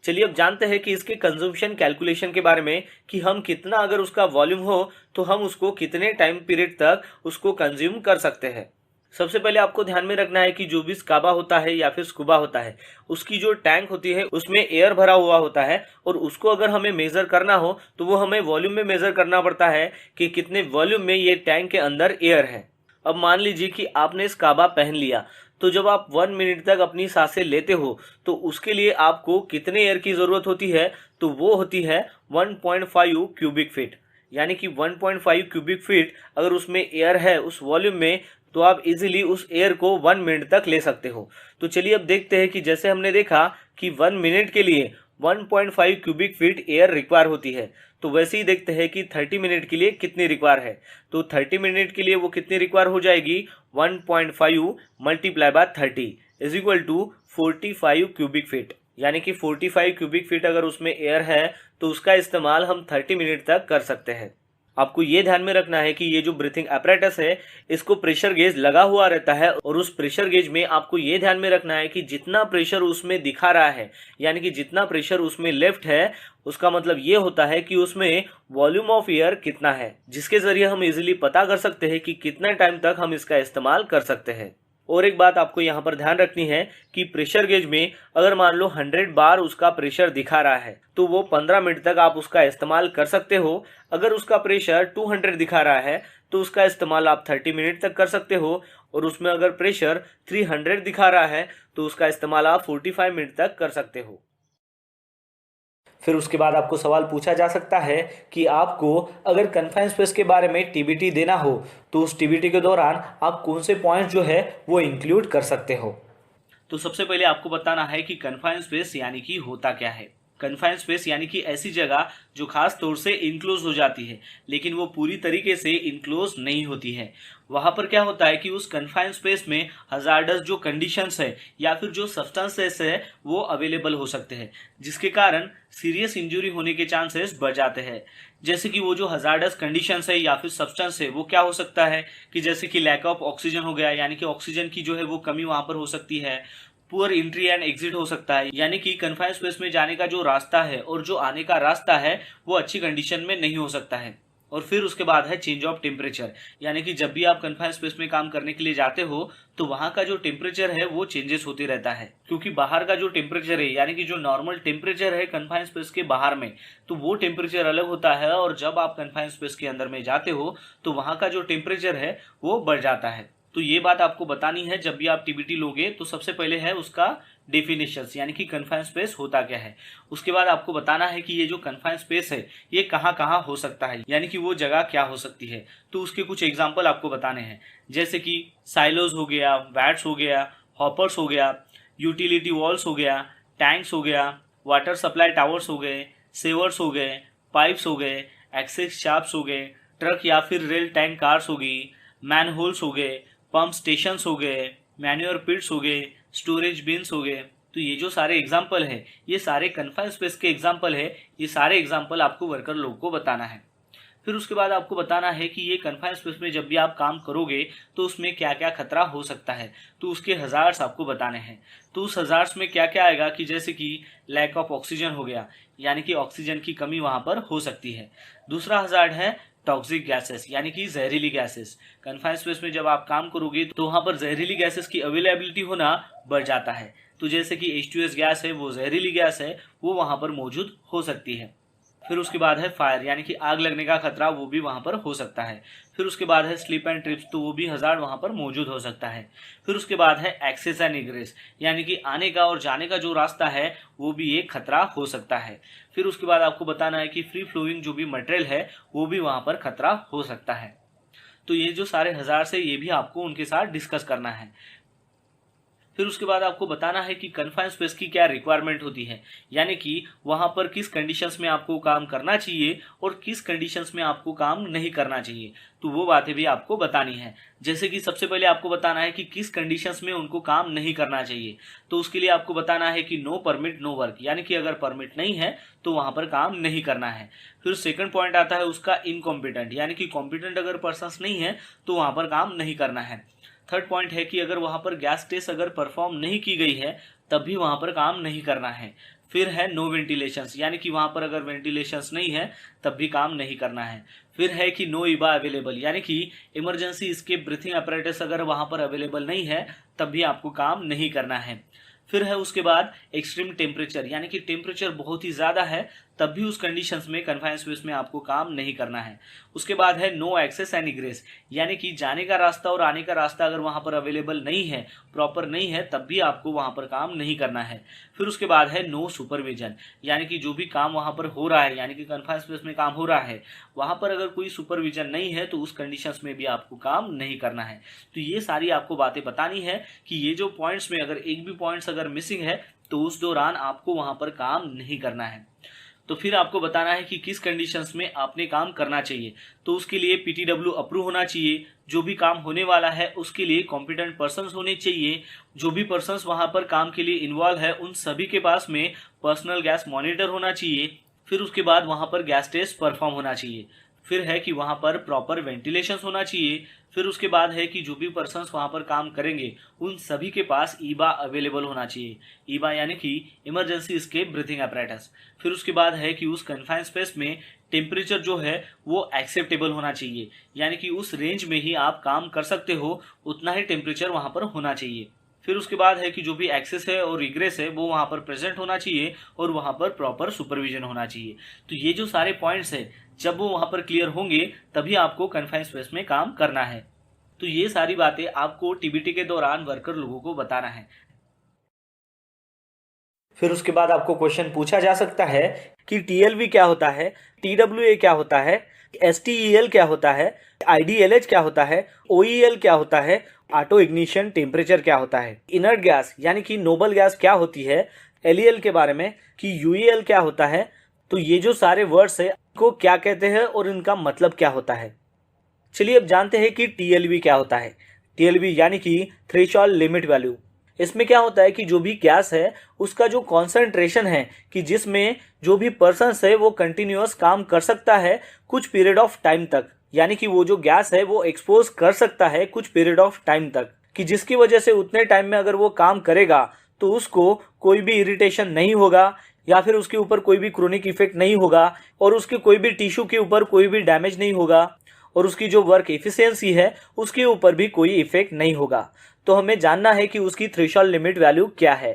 चलिए अब जानते हैं कि इसके कंजम्पशन कैलकुलेशन के बारे में, कि हम कितना अगर उसका वॉल्यूम हो तो हम उसको कितने टाइम पीरियड तक उसको कंज्यूम कर सकते हैं। सबसे पहले आपको ध्यान में रखना है कि जो भी स्काबा होता है या फिर स्कूबा होता है उसकी जो टैंक होती है उसमें एयर भरा हुआ होता है, और उसको अगर हमें मेजर करना हो तो वो हमें वॉल्यूम में मेजर करना पड़ता है कि कितने वॉल्यूम में ये टैंक के अंदर एयर है। अब मान लीजिए कि आपने स्काबा पहन लिया, तो जब आप 1 मिनट तक अपनी सांसें लेते हो तो उसके लिए आपको कितने एयर की जरूरत होती है, तो वो होती है 1.5 क्यूबिक फीट। यानी कि 1.5 क्यूबिक फीट अगर उसमें एयर है उस वॉल्यूम में, तो आप इजीली उस एयर को 1 मिनट तक ले सकते हो। तो चलिए अब देखते हैं कि जैसे हमने देखा कि 1 मिनट के लिए 1.5 क्यूबिक फीट एयर रिक्वायर होती है, तो वैसे ही देखते हैं कि 30 मिनट के लिए कितनी रिक्वायर है। तो 30 मिनट के लिए वो कितनी रिक्वायर हो जाएगी, 1.5 multiply by 30 is equal to 45 cubic feet. यानी कि 45 क्यूबिक फीट अगर उसमें एयर है तो उसका इस्तेमाल हम 30 मिनट तक कर सकते हैं। आपको ये ध्यान में रखना है कि ये जो ब्रीथिंग अपैरेटस है इसको प्रेशर गेज लगा हुआ रहता है, और उस प्रेशर गेज में आपको ये ध्यान में रखना है कि जितना प्रेशर उसमें दिखा रहा है, यानी कि जितना प्रेशर उसमें लेफ्ट है, उसका मतलब ये होता है कि उसमें वॉल्यूम ऑफ एयर कितना है, जिसके जरिए हम इजीली पता कर सकते हैं कि कितना टाइम तक हम इसका इस्तेमाल कर सकते हैं। और एक बात आपको यहाँ पर ध्यान रखनी है कि प्रेशर गेज में अगर मान लो 100 बार उसका प्रेशर दिखा रहा है तो वो 15 मिनट तक आप उसका इस्तेमाल कर सकते हो। अगर उसका प्रेशर 200 दिखा रहा है तो उसका इस्तेमाल आप 30 मिनट तक कर सकते हो, और उसमें अगर प्रेशर 300 दिखा रहा है तो उसका इस्तेमाल आप 45 मिनट तक कर सकते हो। फिर उसके बाद आपको सवाल पूछा जा सकता है कि आपको अगर कन्फाइंड स्पेस के बारे में टीबीटी देना हो तो उस टीबीटी के दौरान आप कौन से पॉइंट्स जो है वो इंक्लूड कर सकते हो। तो सबसे पहले आपको बताना है कि कन्फाइंड स्पेस यानी कि होता क्या है। कन्फाइंड स्पेस यानी कि ऐसी जगह जो खास तौर से इनक्लोज हो जाती है लेकिन वो पूरी तरीके से इनक्लोज नहीं होती है। वहां पर क्या होता है कि उस कन्फाइंड स्पेस में हजार्डस जो कंडीशंस है या फिर जो सब्सटेंसेस है वो अवेलेबल हो सकते हैं, जिसके कारण सीरियस इंजरी होने के चांसेस बढ़ जाते हैं। जैसे कि वो जो हजार्डस कंडीशंस है या फिर सब्सटेंस है वो क्या हो सकता है कि जैसे कि लैक ऑफ ऑक्सीजन हो गया, यानी कि ऑक्सीजन की जो है वो कमी वहां पर हो सकती है। पुअर एंट्री एंड एग्जिट हो सकता है, यानी कि कन्फाइंड स्पेस में जाने का जो रास्ता है और जो आने का रास्ता है वो अच्छी कंडीशन में नहीं हो सकता है। और फिर उसके बाद है चेंज ऑफ टेम्परेचर, यानी कि जब भी आप कन्फाइंड स्पेस में काम करने के लिए जाते हो तो वहां का जो टेम्परेचर है वो चेंजेस होते रहता है, क्योंकि बाहर का जो टेम्परेचर है यानी कि जो नॉर्मल टेम्परेचर है कन्फाइंड स्पेस के बाहर में, तो वो टेम्परेचर अलग होता है, और जब आप कन्फाइंड स्पेस के अंदर में जाते हो तो वहां का जो टेम्परेचर है वो बढ़ जाता है। तो ये बात आपको बतानी है जब भी आप टीबीटी लोगे। तो सबसे पहले है उसका डेफिनेशंस, यानी कि कन्फाइंड स्पेस होता क्या है। उसके बाद आपको बताना है कि ये जो कन्फाइंड स्पेस है ये कहाँ कहाँ हो सकता है, यानी कि वो जगह क्या हो सकती है। तो उसके कुछ एग्जाम्पल आपको बताने हैं, जैसे कि साइलोज हो गया, वैट्स हो गया, हॉपर्स हो गया, यूटिलिटी वॉल्स हो गया, टैंक्स हो गया, वाटर सप्लाई टावर्स हो गए, सेवर्स हो गए, पाइप्स हो गए, एक्सेस शाफ्ट्स हो गए, ट्रक या फिर रेल टैंक कार्स हो गई, मैनहोल्स हो गए, पंप स्टेशंस हो गए, मैन्योर पिट्स हो गए, स्टोरेज बिन्स हो गए। तो ये जो सारे एग्जाम्पल है ये सारे कन्फाइंड स्पेस के एग्जाम्पल है। ये सारे एग्जाम्पल आपको वर्कर लोगों को बताना है। फिर उसके बाद आपको बताना है कि ये कन्फाइंड स्पेस में जब भी आप काम करोगे तो उसमें क्या क्या खतरा हो सकता है। तो उसके हजार्ड्स आपको बताने हैं। तो उस हजार्ड्स में क्या क्या आएगा कि जैसे कि लैक ऑफ ऑक्सीजन हो गया, यानी कि ऑक्सीजन की कमी वहां पर हो सकती है। दूसरा हजार्ड है टॉक्सिक गैसेस, यानी कि जहरीली गैसेस। कन्फाइंड स्पेस में जब आप काम करोगे तो वहां पर जहरीली गैसेस की अवेलेबिलिटी होना बढ़ जाता है। तो जैसे कि H2S गैस है, वो जहरीली गैस है, वो वहां पर मौजूद हो सकती है। फिर उसके बाद है फायर, यानी कि आग लगने का खतरा, वो भी वहां पर हो सकता है। फिर उसके बाद है स्लिप एंड ट्रिप्स, तो वो भी हजार्ड वहां पर मौजूद हो सकता है। फिर उसके बाद है एक्सेस एंड इग्रेस, यानी कि आने का और जाने का जो रास्ता है वो भी एक खतरा हो सकता है। फिर उसके बाद आपको बताना है कि फ्री फ्लोइंग जो भी मटेरियल है वो भी वहां पर खतरा हो सकता है। तो ये जो सारे हजार से ये भी आपको उनके साथ डिस्कस करना है। फिर उसके बाद आपको बताना है कि कन्फाइंड स्पेस की क्या रिक्वायरमेंट होती है, यानी कि वहां पर किस कंडीशंस में आपको काम करना चाहिए और किस कंडीशंस में आपको काम नहीं करना चाहिए। तो वो बातें भी आपको बतानी है। जैसे कि सबसे पहले आपको बताना है कि किस कंडीशंस में उनको काम नहीं करना चाहिए। तो उसके लिए आपको बताना है कि नो परमिट नो वर्क, यानी कि अगर परमिट नहीं है तो वहां पर काम नहीं करना है। फिर सेकंड पॉइंट आता है उसका इनकॉम्पिटेंट, यानी कि कॉम्पिटेंट अगर पर्सन नहीं है तो वहां पर काम नहीं करना है। थर्ड पॉइंट है कि अगर वहां पर गैस टेस्ट अगर परफॉर्म नहीं की गई है तब भी वहां पर काम नहीं करना है। फिर है नो वेंटिलेशंस, यानी कि वहां पर अगर वेंटिलेशंस नहीं है तब भी काम नहीं करना है। फिर है कि नो ईबा अवेलेबल, यानी कि इमरजेंसी एस्केप ब्रीथिंग अपैरेटस अगर वहां पर अवेलेबल नहीं है तब भी आपको काम नहीं करना है। फिर है उसके बाद एक्सट्रीम टेम्परेचर, यानी कि टेम्परेचर बहुत ही ज़्यादा है तब भी उस कंडीशंस में कन्फाइंड स्पेस में आपको काम नहीं करना है। उसके बाद है नो एक्सेस एंड इग्रेस, यानी कि जाने का रास्ता और आने का रास्ता अगर वहां पर अवेलेबल नहीं है, प्रॉपर नहीं है, तब भी आपको वहां पर काम नहीं करना है। फिर उसके बाद है नो सुपरविजन, यानी कि जो भी काम वहां पर हो रहा है, यानी कि कन्फाइंड स्पेस में काम हो रहा है, वहां पर अगर कोई सुपरविजन नहीं है तो उस कंडीशंस में भी आपको काम नहीं करना है। तो ये सारी आपको बातें बतानी है कि ये जो पॉइंट्स में अगर एक भी पॉइंट्स अगर मिसिंग है तो उस दौरान आपको वहां पर काम नहीं करना है। तो फिर आपको बताना है कि किस कंडीशंस में आपने काम करना चाहिए। तो उसके लिए PTW अप्रूव होना चाहिए। जो भी काम होने वाला है उसके लिए कॉम्पिटेंट पर्सन्स होने चाहिए। जो भी पर्सन्स वहां पर काम के लिए इन्वॉल्व है उन सभी के पास में पर्सनल गैस मॉनिटर होना चाहिए। फिर उसके बाद वहां पर गैस टेस्ट परफॉर्म होना चाहिए। फिर है कि वहां पर प्रॉपर वेंटिलेशन होना चाहिए। फिर उसके बाद है कि जो भी पर्सन्स वहां पर काम करेंगे उन सभी के पास ईबा अवेलेबल होना चाहिए। ईबा यानी कि इमरजेंसी एस्केप ब्रीथिंग अपैरेटस। फिर उसके बाद है कि उस कन्फाइंड स्पेस में टेम्परेचर जो है वो एक्सेप्टेबल होना चाहिए, यानी कि उस रेंज में ही आप काम कर सकते हो, उतना ही टेम्परेचर वहां पर होना चाहिए। फिर उसके बाद है कि जो भी एक्सेस है और रिग्रेस है वो वहां पर प्रेजेंट होना चाहिए और वहां पर प्रॉपर सुपरविजन होना चाहिए। तो ये जो सारे पॉइंट्स है जब वो वहां पर क्लियर होंगे तभी आपको कन्फाइंड स्पेस में काम करना है। तो ये सारी बातें आपको टीबीटी के दौरान वर्कर लोगों को बताना है। फिर उसके बाद आपको क्वेश्चन पूछा जा सकता है कि TLV क्या होता है, TWA क्या होता है, STEL क्या होता है, IDLH क्या होता है, OEL क्या होता है, ऑटो इग्निशन टेम्परेचर क्या होता है, इनर्ट गैस यानी कि नोबल गैस क्या होती है, LEL के बारे में कि UEL क्या होता है। तो ये जो सारे वर्ड्स है को क्या कहते हैं और इनका मतलब क्या होता है। चलिए अब जानते हैं कि TLV क्या होता है। TLV यानी कि थ्रेशोल्ड लिमिट वैल्यू। इसमें क्या होता है कि जो भी गैस है उसका जो कॉन्सेंट्रेशन है कि जिसमें जो भी पर्सन है वो कंटिन्यूअस काम कर सकता है कुछ पीरियड ऑफ टाइम तक, यानी कि वो जो गैस है वो एक्सपोज कर सकता है कुछ पीरियड ऑफ टाइम तक, कि जिसकी वजह से उतने टाइम में अगर वो काम करेगा तो उसको कोई भी इरिटेशन नहीं होगा या फिर उसके ऊपर कोई भी क्रोनिक इफेक्ट नहीं होगा और उसके कोई भी टिश्यू के ऊपर कोई भी डैमेज नहीं होगा और उसकी जो वर्क एफिशिएंसी है उसके ऊपर भी कोई इफेक्ट नहीं होगा। तो हमें जानना है कि उसकी थ्रेशोल्ड लिमिट वैल्यू क्या है।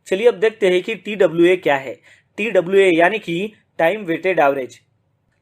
चलिए अब देखते हैं कि TWA क्या है। TWA यानी कि टाइम वेटेड एवरेज।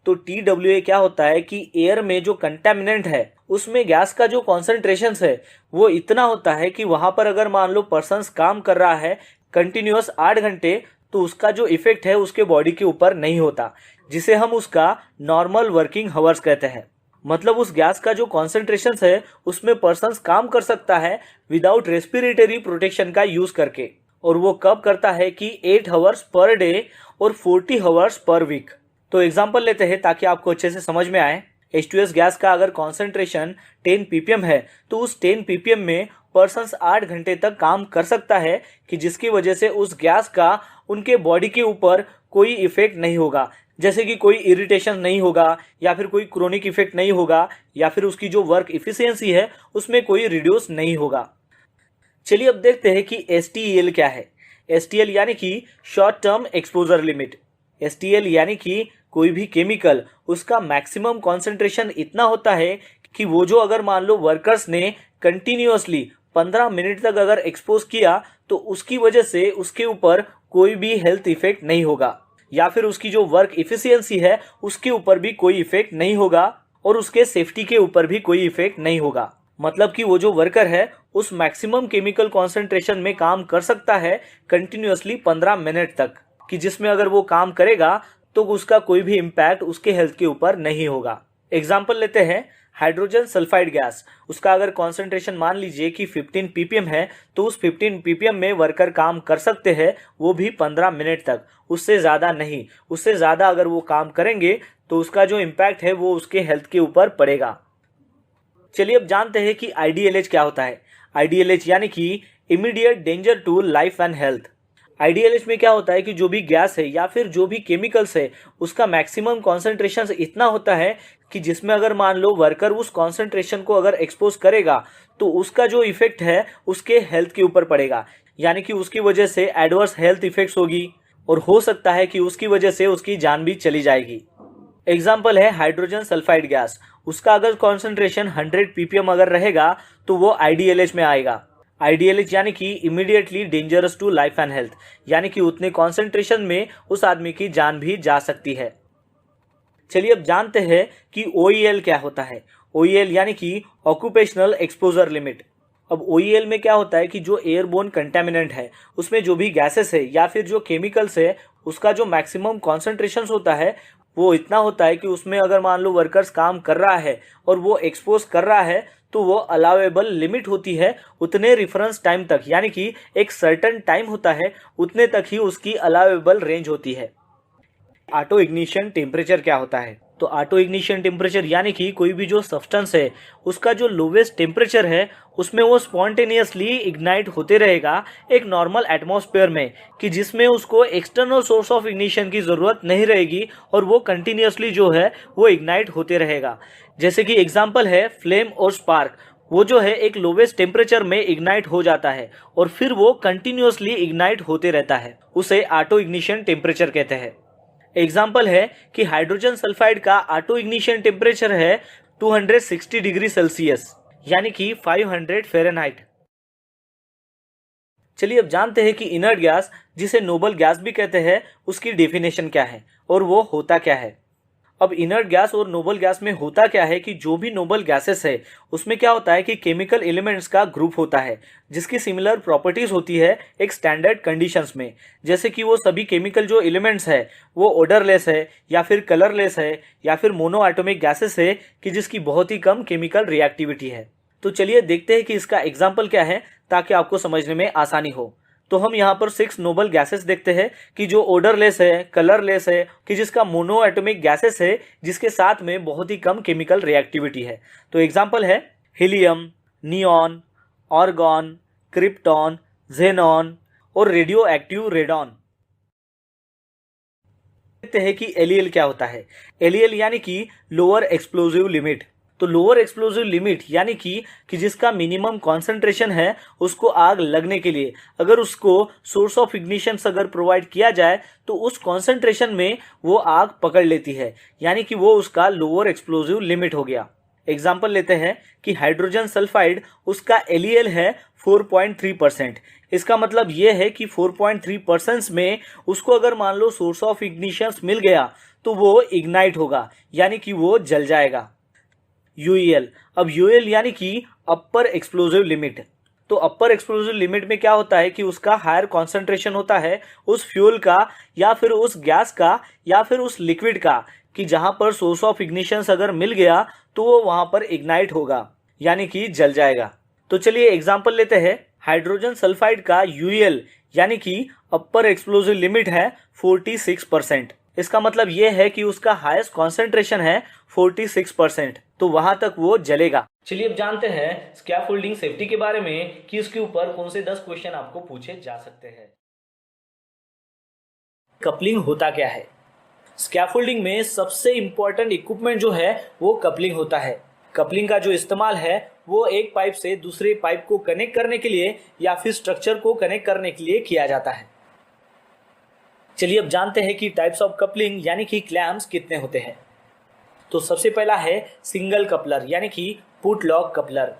तो TWA क्या होता है कि एयर में जो कंटेमिनेंट है उसमें गैस का जो कॉन्सेंट्रेशन है वो इतना होता है कि वहां पर अगर मान लो पर्सन्स काम कर रहा है कंटिन्यूअस 8 घंटे, तो उसका जो इफेक्ट है उसके बॉडी के ऊपर नहीं होता, जिसे हम उसका नॉर्मल वर्किंग हावर्स कहते हैं। मतलब उस गैस का जो कॉन्सेंट्रेशन है उसमें पर्सन्स काम कर सकता है विदाउट रेस्पिरेटरी प्रोटेक्शन का यूज करके, और वो कब करता है कि 8 आवर्स पर डे और 40 आवर्स पर वीक। तो एग्जांपल लेते हैं ताकि आपको अच्छे से समझ में आए। H2S गैस का अगर कॉन्सेंट्रेशन 10 ppm है तो उस 10 ppm में पर्सन्स 8 घंटे तक काम कर सकता है, कि जिसकी वजह से उस गैस का उनके बॉडी के ऊपर कोई इफेक्ट नहीं होगा, जैसे कि कोई इरिटेशन नहीं होगा या फिर कोई क्रोनिक इफेक्ट नहीं होगा या फिर उसकी जो वर्क इफिशियंसी है उसमें कोई रिड्यूस नहीं होगा। चलिए अब देखते हैं कि STEL क्या है। STL यानी कि short term exposure limit. STL यानी कि कोई भी केमिकल उसका मैक्सिमम कॉन्सेंट्रेशन इतना होता है कि वो जो अगर मान लो वर्कर्स ने कंटिन्यूअसली 15 मिनट तक अगर एक्सपोज किया तो उसकी वजह से उसके ऊपर कोई भी हेल्थ इफेक्ट नहीं होगा, या फिर उसकी जो वर्क इफिशियंसी है उसके ऊपर भी कोई इफेक्ट नहीं होगा और उसके सेफ्टी के ऊपर भी कोई इफेक्ट नहीं होगा। मतलब कि वो जो वर्कर है उस मैक्सिमम केमिकल कॉन्सेंट्रेशन में काम कर सकता है कंटिन्यूअसली 15 मिनट तक, कि जिसमें अगर वो काम करेगा तो उसका कोई भी इम्पैक्ट उसके हेल्थ के ऊपर नहीं होगा। एग्जाम्पल लेते हैं हाइड्रोजन सल्फाइड गैस। उसका अगर कॉन्सेंट्रेशन मान लीजिए कि 15 ppm है तो उस 15 ppm में वर्कर काम कर सकते हैं, वो भी 15 मिनट तक, उससे ज़्यादा नहीं। उससे ज़्यादा अगर वो काम करेंगे तो उसका जो इम्पैक्ट है वो उसके हेल्थ के ऊपर पड़ेगा। चलिए अब जानते हैं कि IDLH क्या होता है। IDLH यानी कि immediate danger to life and health. IDLH में क्या होता है कि जो भी गैस है या फिर जो भी केमिकल्स है उसका मैक्सिमम कॉन्सेंट्रेशन इतना होता है कि जिसमें अगर मान लो वर्कर उस कॉन्सेंट्रेशन को अगर एक्सपोज करेगा तो उसका जो इफेक्ट है उसके हेल्थ के ऊपर पड़ेगा, यानी कि उसकी वजह से एडवर्स हेल्थ इफेक्ट्स होगी और हो सकता है कि उसकी वजह से उसकी जान भी चली जाएगी। एग्जाम्पल है हाइड्रोजन सल्फाइड गैस। उसका अगर कॉन्सेंट्रेशन 100 ppm अगर रहेगा तो वो IDLH में आएगा। IDLH यानी कि immediately dangerous to life and health, यानी कि उतने कॉन्सेंट्रेशन में उस आदमी की जान भी जा सकती है। चलिए अब जानते हैं कि OEL क्या होता है। OEL यानी कि ऑक्यूपेशनल एक्सपोजर लिमिट। अब OEL में क्या होता है कि जो एयरबोर्न कंटेमिनेंट है उसमें जो भी गैसेस है या फिर जो केमिकल्स है उसका जो मैक्सिमम कॉन्सेंट्रेशन होता है वो इतना होता है कि उसमें अगर मान लो वर्कर्स काम कर रहा है और वो एक्सपोज कर रहा है तो वो अलाउेबल लिमिट होती है उतने रेफरेंस टाइम तक, यानी कि एक सर्टेन टाइम होता है उतने तक ही उसकी अलाउेबल रेंज होती है। ऑटो इग्निशन टेम्परेचर क्या होता है? तो ऑटो इग्निशन टेम्परेचर यानी कि कोई भी जो सब्सटेंस है उसका जो लोवेस्ट टेम्परेचर है उसमें वो स्पॉन्टेनियसली इग्नाइट होते रहेगा एक नॉर्मल एटमॉस्फेयर में, कि जिसमें उसको एक्सटर्नल सोर्स ऑफ इग्निशन की ज़रूरत नहीं रहेगी और वो कंटिन्यूसली जो है वो इग्नाइट होते रहेगा। जैसे कि एग्जांपल है फ्लेम और स्पार्क, वो जो है एक लोवेस्ट टेम्परेचर में इग्नाइट हो जाता है और फिर वो कंटिन्यूसली इग्नाइट होते रहता है, उसे ऑटो इग्निशन टेम्परेचर कहते हैं। एग्जाम्पल है कि हाइड्रोजन सल्फाइड का ऑटो इग्निशन टेम्परेचर है 260 डिग्री सेल्सियस, यानी कि 500 फ़ारेनहाइट। चलिए अब जानते हैं कि इनर्ट गैस, जिसे नोबल गैस भी कहते हैं, उसकी डेफिनेशन क्या है और वो होता क्या है। अब इनर्ट गैस और नोबल गैस में होता क्या है कि जो भी नोबल गैसेस है उसमें क्या होता है कि केमिकल एलिमेंट्स का ग्रुप होता है जिसकी सिमिलर प्रॉपर्टीज होती है एक स्टैंडर्ड कंडीशंस में। जैसे कि वो सभी केमिकल जो एलिमेंट्स है वो ओडरलेस है या फिर कलरलेस है या फिर मोनो एटॉमिक गैसेस है कि जिसकी बहुत ही कम केमिकल रिएक्टिविटी है। तो चलिए देखते हैं कि इसका एग्जाम्पल क्या है ताकि आपको समझने में आसानी हो। तो हम यहाँ पर 6 नोबल गैसेस देखते हैं कि जो ओडरलेस है, कलरलेस है, कि जिसका मोनो एटॉमिक गैसेस है जिसके साथ में बहुत ही कम केमिकल रिएक्टिविटी है। तो एग्जांपल है helium, neon, argon, krypton, xenon और रेडियो एक्टिव रेडॉन। देखते हैं कि एलईएल क्या होता है। एलईएल यानी कि लोअर एक्सप्लोजिव लिमिट। तो लोअर एक्सप्लोजिव लिमिट यानी कि जिसका मिनिमम कॉन्सेंट्रेशन है उसको आग लगने के लिए अगर उसको सोर्स ऑफ इग्निशन अगर प्रोवाइड किया जाए तो उस कॉन्सेंट्रेशन में वो आग पकड़ लेती है, यानी कि वो उसका लोअर एक्सप्लोजिव लिमिट हो गया। एग्जाम्पल लेते हैं कि हाइड्रोजन सल्फाइड, उसका एलईएल है 4.3%। इसका मतलब ये है कि 4.3% में उसको अगर मान लो सोर्स ऑफ इग्निशन मिल गया तो वो इग्नाइट होगा, यानी कि वो जल जाएगा। यूएल, अब यूएल यानी कि अपर एक्सप्लोजिव लिमिट। तो अपर एक्सप्लोजिव लिमिट में क्या होता है कि उसका हायर कॉन्सेंट्रेशन होता है उस फ्यूल का या फिर उस गैस का या फिर उस लिक्विड का, कि जहां पर सोर्स ऑफ इग्निशन अगर मिल गया तो वो वहां पर इग्नाइट होगा, यानी कि जल जाएगा। तो चलिए एग्जांपल लेते हैं। हाइड्रोजन सल्फाइड का यूएल यानी कि अपर एक्सप्लोजिव लिमिट है 46%। इसका मतलब ये है कि उसका हाईएस्ट कॉन्सेंट्रेशन है 46%, तो वहां तक वो जलेगा। चलिए अब जानते हैं स्कैफोल्डिंग सेफ्टी के बारे में कि इसके ऊपर कौन से 10 क्वेश्चन आपको पूछे जा सकते हैं। कपलिंग होता क्या है? स्कैफोल्डिंग में सबसे इंपॉर्टेंट इक्विपमेंट जो है वो कपलिंग होता है। कपलिंग का जो इस्तेमाल है वो एक पाइप से दूसरे पाइप को कनेक्ट करने के लिए या फिर स्ट्रक्चर को कनेक्ट करने के लिए किया जाता है। चलिए अब जानते हैं कि टाइप्स ऑफ कपलिंग यानी कि क्लैम्प्स कितने होते हैं। तो सबसे पहला है सिंगल कपलर यानी कि पुट लॉक कपलर।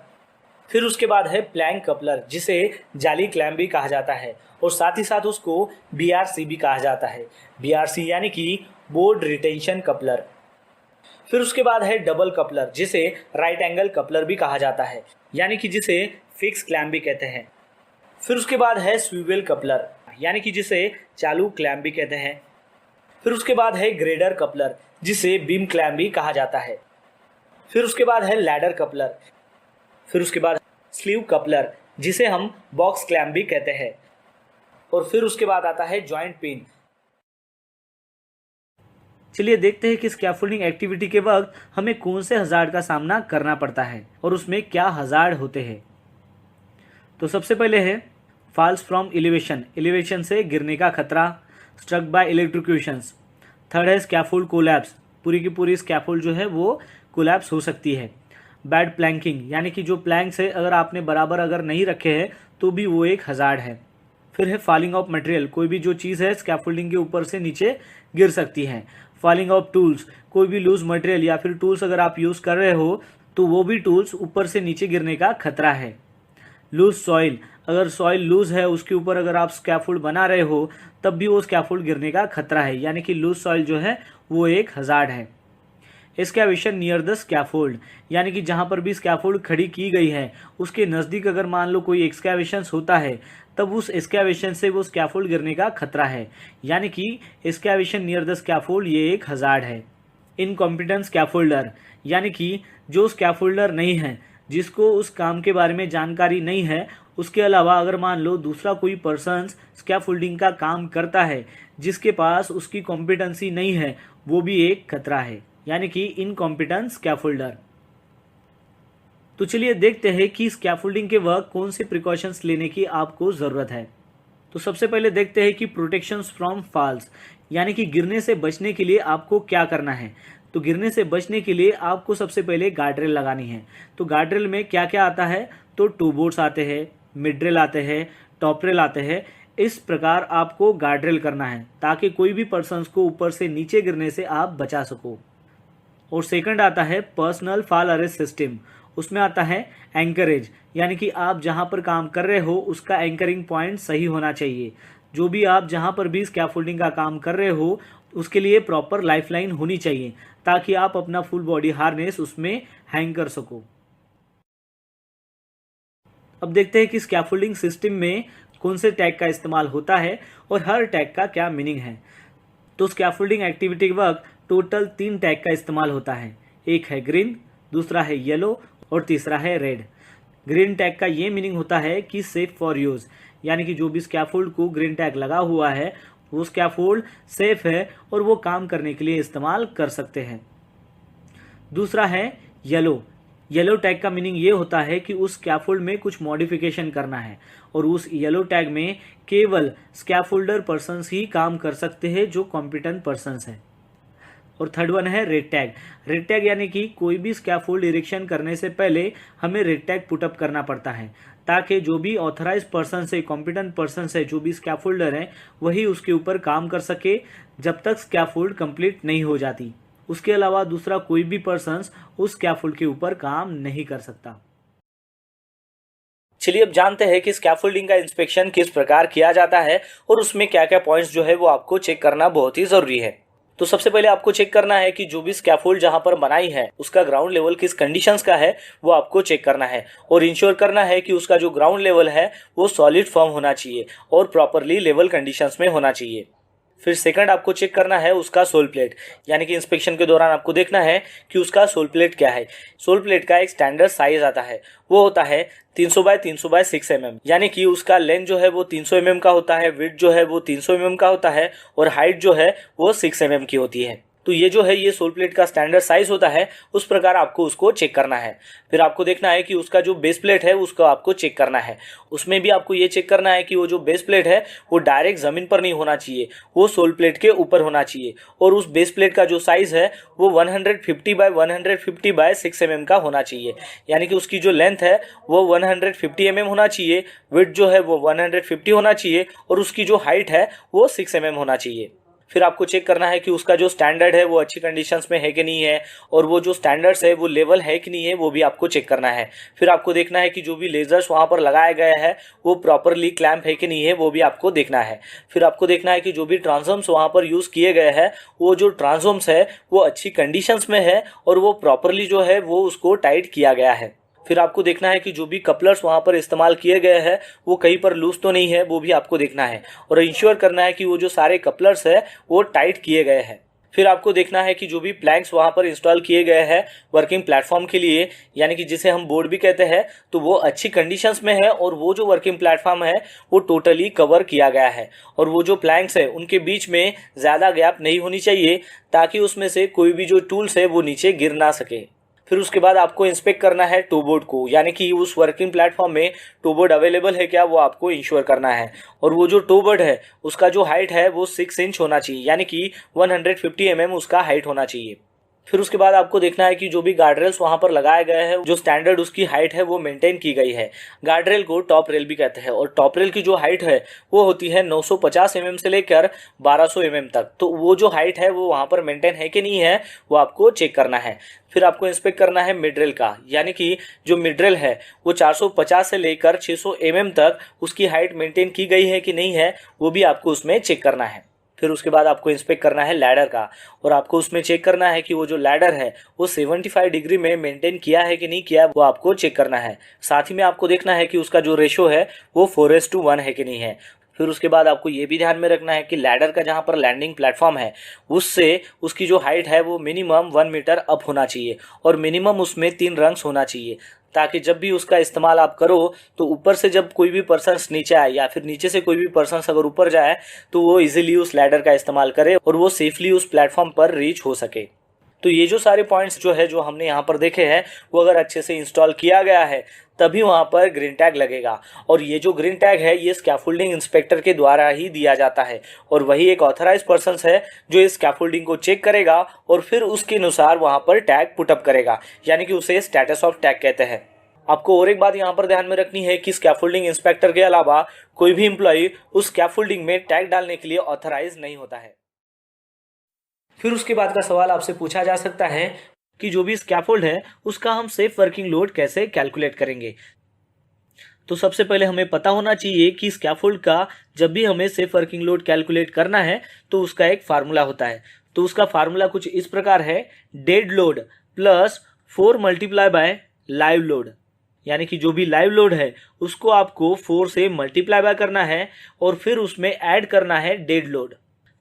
फिर उसके बाद है प्लैंक कपलर जिसे जाली क्लैम्प भी कहा जाता है और साथ ही साथ उसको बीआरसी भी कहा जाता है। बीआरसी यानी कि बोर्ड रिटेंशन कपलर। फिर उसके बाद है डबल कपलर जिसे राइट एंगल कपलर भी कहा जाता है, यानी कि जिसे फिक्स क्लैम्प भी कहते हैं। फिर उसके बाद है स्विवेल कपलर यानी कि जिसे चालू क्लैम्प भी कहते हैं। फिर उसके बाद है ग्रेडर कपलर जिसे बीम क्लैम्प भी कहा जाता है। फिर उसके बाद है लैडर कपलर। फिर उसके बाद स्लीव कपलर जिसे हम बॉक्स क्लैम्प भी कहते हैं। और फिर उसके बाद आता है जॉइंट पिन। चलिए देखते हैं कि स्कैफोल्डिंग एक्टिविटी के वक्त हमें कौन से हजार्ड का सामना करना पड़ता है और उसमें क्या हजार्ड होते हैं। तो सबसे पहले है फॉल्स फ्रॉम एलिवेशन, एलिवेशन से गिरने का खतरा। Struck by electrocutions. थर्ड है स्कैफोल्ड कोलैप्स, पूरी की पूरी स्कैफोल्ड जो है वो कोलैप्स हो सकती है। बैड प्लैंकिंग यानी कि जो प्लैंक्स है अगर आपने बराबर अगर नहीं रखे हैं तो भी वो एक हजार्ड है। फिर है फॉलिंग ऑफ मटेरियल, कोई भी जो चीज़ है स्कैफोल्डिंग के ऊपर से नीचे गिर सकती है। फॉलिंग ऑफ टूल्स, कोई भी लूज मटेरियल या फिर टूल्स अगर आप यूज़ कर रहे हो तो वो भी टूल्स ऊपर से नीचे गिरने का खतरा है। लूज सॉइल, अगर सॉइल लूज है उसके ऊपर अगर आप स्कैफोल्ड बना रहे हो तब भी वो स्कैफोल्ड गिरने का खतरा है, यानी कि लूज सॉइल जो है वो एक हजार्ड है। एक्सकैवेशन नियर द स्कैफोल्ड, यानी कि जहाँ पर भी स्कैफोल्ड खड़ी की गई है उसके नज़दीक अगर मान लो कोई एक्सकैवेशन होता है तब उस एक्सकैवेशन से वो स्कैफोल्ड गिरने का खतरा है, यानी कि एक्सकैवेशन नियर द स्कैफोल्ड ये एक हजार्ड है। इनकॉम्पिटेंट स्कैफोल्डर, यानी कि जो स्कैफोल्डर नहीं है, जिसको उस काम के बारे में जानकारी नहीं है, उसके अलावा अगर मान लो दूसरा कोई पर्सन स्कैफोल्डिंग का काम करता है जिसके पास उसकी कॉम्पिटेंसी नहीं है, वो भी एक खतरा है, यानी कि इनकॉम्पिटेंट स्कैफोल्डर। तो चलिए देखते हैं कि स्कैफोल्डिंग के वक्त कौन से प्रिकॉशंस लेने की आपको ज़रूरत है। तो सबसे पहले देखते हैं कि प्रोटेक्शंस फ्रॉम फॉल्स, यानी कि गिरने से बचने के लिए आपको क्या करना है। तो गिरने से बचने के लिए आपको सबसे पहले गार्डरेल लगानी है। तो गार्डरेल में क्या क्या आता है, तो टू बोर्ड्स आते हैं, मिड रेल आते हैं, टॉप रेल आते हैं। इस प्रकार आपको गार्डरेल करना है ताकि कोई भी पर्सन को ऊपर से नीचे गिरने से आप बचा सको। और सेकंड आता है पर्सनल फॉल अरेस्ट सिस्टम, उसमें आता है एंकरेज, यानी कि आप जहां पर काम कर रहे हो उसका एंकरिंग पॉइंट सही होना चाहिए। जो भी आप जहां पर भी स्कैफोल्डिंग का काम कर रहे हो उसके लिए प्रॉपर लाइफलाइन होनी चाहिए ताकि आप अपना फुल बॉडी हार्नेस उसमें हैंग कर सको। अब देखते हैं कि स्कैफोल्डिंग सिस्टम में कौन से टैग का इस्तेमाल होता है और हर टैग का क्या मीनिंग है। तो स्कैफोल्डिंग एक्टिविटी के वक्त टोटल 3 टैग का इस्तेमाल होता है। एक है ग्रीन, दूसरा है येलो और तीसरा है रेड। ग्रीन टैग का ये मीनिंग होता है कि सेफ फॉर यूज़, यानी कि जो भी स्कैफोल्ड को ग्रीन टैग लगा हुआ है वो स्कैफोल्ड सेफ है और वो काम करने के लिए इस्तेमाल कर सकते हैं। दूसरा है येलो, येलो टैग का मीनिंग ये होता है कि उस स्कैफोल्ड में कुछ मॉडिफिकेशन करना है और उस येलो टैग में केवल स्कैफोल्डर पर्सन्स ही काम कर सकते हैं जो कॉम्पिटेंट पर्सन्स हैं। और थर्ड वन है रेड टैग। रेड टैग यानी कि कोई भी स्कैफोल्ड इरेक्शन करने से पहले हमें रेड टैग पुटअप करना पड़ता है ताकि जो भी ऑथराइज पर्सन है, कॉम्पिटेंट पर्सन है, जो भी स्कैफोल्डर है वही उसके ऊपर काम कर सके जब तक स्कैफोल्ड कंप्लीट नहीं हो जाती। उसके अलावा दूसरा कोई भी पर्सन उस स्कैफोल्ड के ऊपर काम नहीं कर सकता। चलिए अब जानते हैं कि स्कैफोल्डिंग का इंस्पेक्शन किस प्रकार किया जाता है और उसमें क्या क्या पॉइंट्स जो है वो आपको चेक करना बहुत ही ज़रूरी है। तो सबसे पहले आपको चेक करना है कि जो भी स्कैफोल्ड जहां पर बनाई है उसका ग्राउंड लेवल किस कंडीशंस का है वो आपको चेक करना है और इंश्योर करना है कि उसका जो ग्राउंड लेवल है वो सॉलिड फर्म होना चाहिए और प्रॉपरली लेवल कंडीशंस में होना चाहिए। फिर सेकंड आपको चेक करना है उसका सोल प्लेट, यानी कि इंस्पेक्शन के दौरान आपको देखना है कि उसका सोल प्लेट क्या है। सोल प्लेट का एक स्टैंडर्ड साइज आता है, वो होता है 300 बाय 300 बाय 6 mm, यानी कि उसका लेंथ जो है वो 300 mm का होता है, विड्थ जो है वो 300 mm का होता है और हाइट जो है वो 6 mm की होती है। तो ये जो है ये सोल प्लेट का स्टैंडर्ड साइज होता है, उस प्रकार आपको उसको चेक करना है। फिर आपको देखना है कि उसका जो बेस प्लेट है उसको आपको चेक करना है। उसमें भी आपको ये चेक करना है कि वो जो बेस प्लेट है वो डायरेक्ट ज़मीन पर नहीं होना चाहिए, वो सोल प्लेट के ऊपर होना चाहिए और उस बेस प्लेट का जो साइज़ है वो 150 बाय 150 बाय 6 mm का होना चाहिए, यानी कि उसकी जो लेंथ है वो 150 mm होना चाहिए, विड्थ जो है वो 150 होना चाहिए और उसकी जो हाइट है वो 6 mm होना चाहिए। फिर आपको चेक करना है कि उसका जो स्टैंडर्ड है वो अच्छी कंडीशंस में है कि नहीं है और वो जो स्टैंडर्ड्स है वो लेवल है कि नहीं है वो भी आपको चेक करना है। फिर आपको देखना है कि जो भी लेजर्स वहाँ पर लगाया गया है वो प्रॉपरली क्लैंप है कि नहीं है वो भी आपको देखना है। फिर आपको देखना है कि जो भी ट्रांसोम्स वहाँ पर यूज़ किए गए हैं वो जो ट्रांसोम्स है वो अच्छी कंडीशंस में है और वो प्रॉपरली जो है वो उसको टाइट किया गया है। फिर आपको देखना है कि जो भी कपलर्स वहाँ पर इस्तेमाल किए गए हैं वो कहीं पर लूज तो नहीं है, वो भी आपको देखना है और इंश्योर करना है कि वो जो सारे कपलर्स है वो टाइट किए गए हैं। फिर आपको देखना है कि जो भी प्लैंक्स वहाँ पर इंस्टॉल किए गए हैं वर्किंग प्लेटफॉर्म के लिए, यानी कि जिसे हम बोर्ड भी कहते हैं, तो वो अच्छी कंडीशंस में है और वो जो वर्किंग प्लेटफॉर्म है वो टोटली कवर किया गया है और वो जो प्लैंक्स है उनके बीच में ज़्यादा गैप नहीं होनी चाहिए ताकि उसमें से कोई भी जो टूल्स है वो नीचे गिर ना सके। फिर उसके बाद आपको इंस्पेक्ट करना है टू बोर्ड को, यानी कि उस वर्किंग प्लेटफॉर्म में टू बोर्ड अवेलेबल है क्या वो आपको इंश्योर करना है और वो जो टू बोर्ड है उसका जो हाइट है वो 6 इंच होना चाहिए, यानी कि 150 mm उसका हाइट होना चाहिए। फिर उसके बाद आपको देखना है कि जो भी गार्डरेल्स वहाँ पर लगाए गए हैं जो स्टैंडर्ड उसकी हाइट है वो मेंटेन की गई है। गार्डरेल को टॉप रेल भी कहते हैं और टॉप रेल की जो हाइट है वो होती है 950 mm से लेकर 1200 mm तक, तो वो जो हाइट है वो वहाँ पर मेंटेन है कि नहीं है वो आपको चेक करना है। फिर आपको इंस्पेक्ट करना है मिड रेल का, यानी कि जो मिड रेल है वो 450 से लेकर 600 mm तक उसकी हाइट मेंटेन की गई है कि नहीं है वो भी आपको उसमें चेक करना है। फिर उसके बाद आपको इंस्पेक्ट करना है लैडर का और आपको उसमें चेक करना है कि वो जो लैडर है वो 75 डिग्री में मेंटेन किया है कि नहीं किया वो आपको चेक करना है। साथ ही में आपको देखना है कि उसका जो रेशो है वो 4:1 है कि नहीं है। फिर उसके बाद आपको ये भी ध्यान में रखना है कि लैडर का जहाँ पर लैंडिंग प्लेटफॉर्म है उससे उसकी जो हाइट है वो मिनिमम 1 मीटर अप होना चाहिए और मिनिमम उसमें 3 रंग्स होना चाहिए, ताकि जब भी उसका इस्तेमाल आप करो तो ऊपर से जब कोई भी पर्सन नीचे आए या फिर नीचे से कोई भी पर्सन अगर ऊपर जाए तो वो इजीली उस लैडर का इस्तेमाल करे और वो सेफली उस प्लेटफॉर्म पर रीच हो सके। तो ये जो सारे पॉइंट्स जो है जो हमने यहाँ पर देखे हैं वो अगर अच्छे से इंस्टॉल किया गया है तभी वहाँ पर ग्रीन टैग लगेगा और ये जो ग्रीन टैग है ये स्कैफोल्डिंग इंस्पेक्टर के द्वारा ही दिया जाता है और वही एक ऑथराइज पर्सन है जो इस स्कैफोल्डिंग को चेक करेगा और फिर उसके अनुसार वहाँ पर टैग पुटअप करेगा, यानी कि उसे स्टेटस ऑफ टैग कहते हैं। आपको और एक बात यहाँ पर ध्यान में रखनी है कि स्कैफोल्डिंग इंस्पेक्टर के अलावा कोई भी एम्प्लॉय उस स्कैफोल्डिंग में टैग डालने के लिए ऑथराइज नहीं होता है। फिर उसके बाद का सवाल आपसे पूछा जा सकता है कि जो भी स्कैफोल्ड है उसका हम सेफ वर्किंग लोड कैसे कैलकुलेट करेंगे। तो सबसे पहले हमें पता होना चाहिए कि स्कैफोल्ड का जब भी हमें सेफ वर्किंग लोड कैलकुलेट करना है तो उसका एक फार्मूला होता है। तो उसका फार्मूला कुछ इस प्रकार है, dead load plus 4 multiply by live load, यानी कि जो भी लाइव लोड है उसको आपको 4 से मल्टीप्लाई बाय करना है और फिर उसमें ऐड करना है डेड लोड।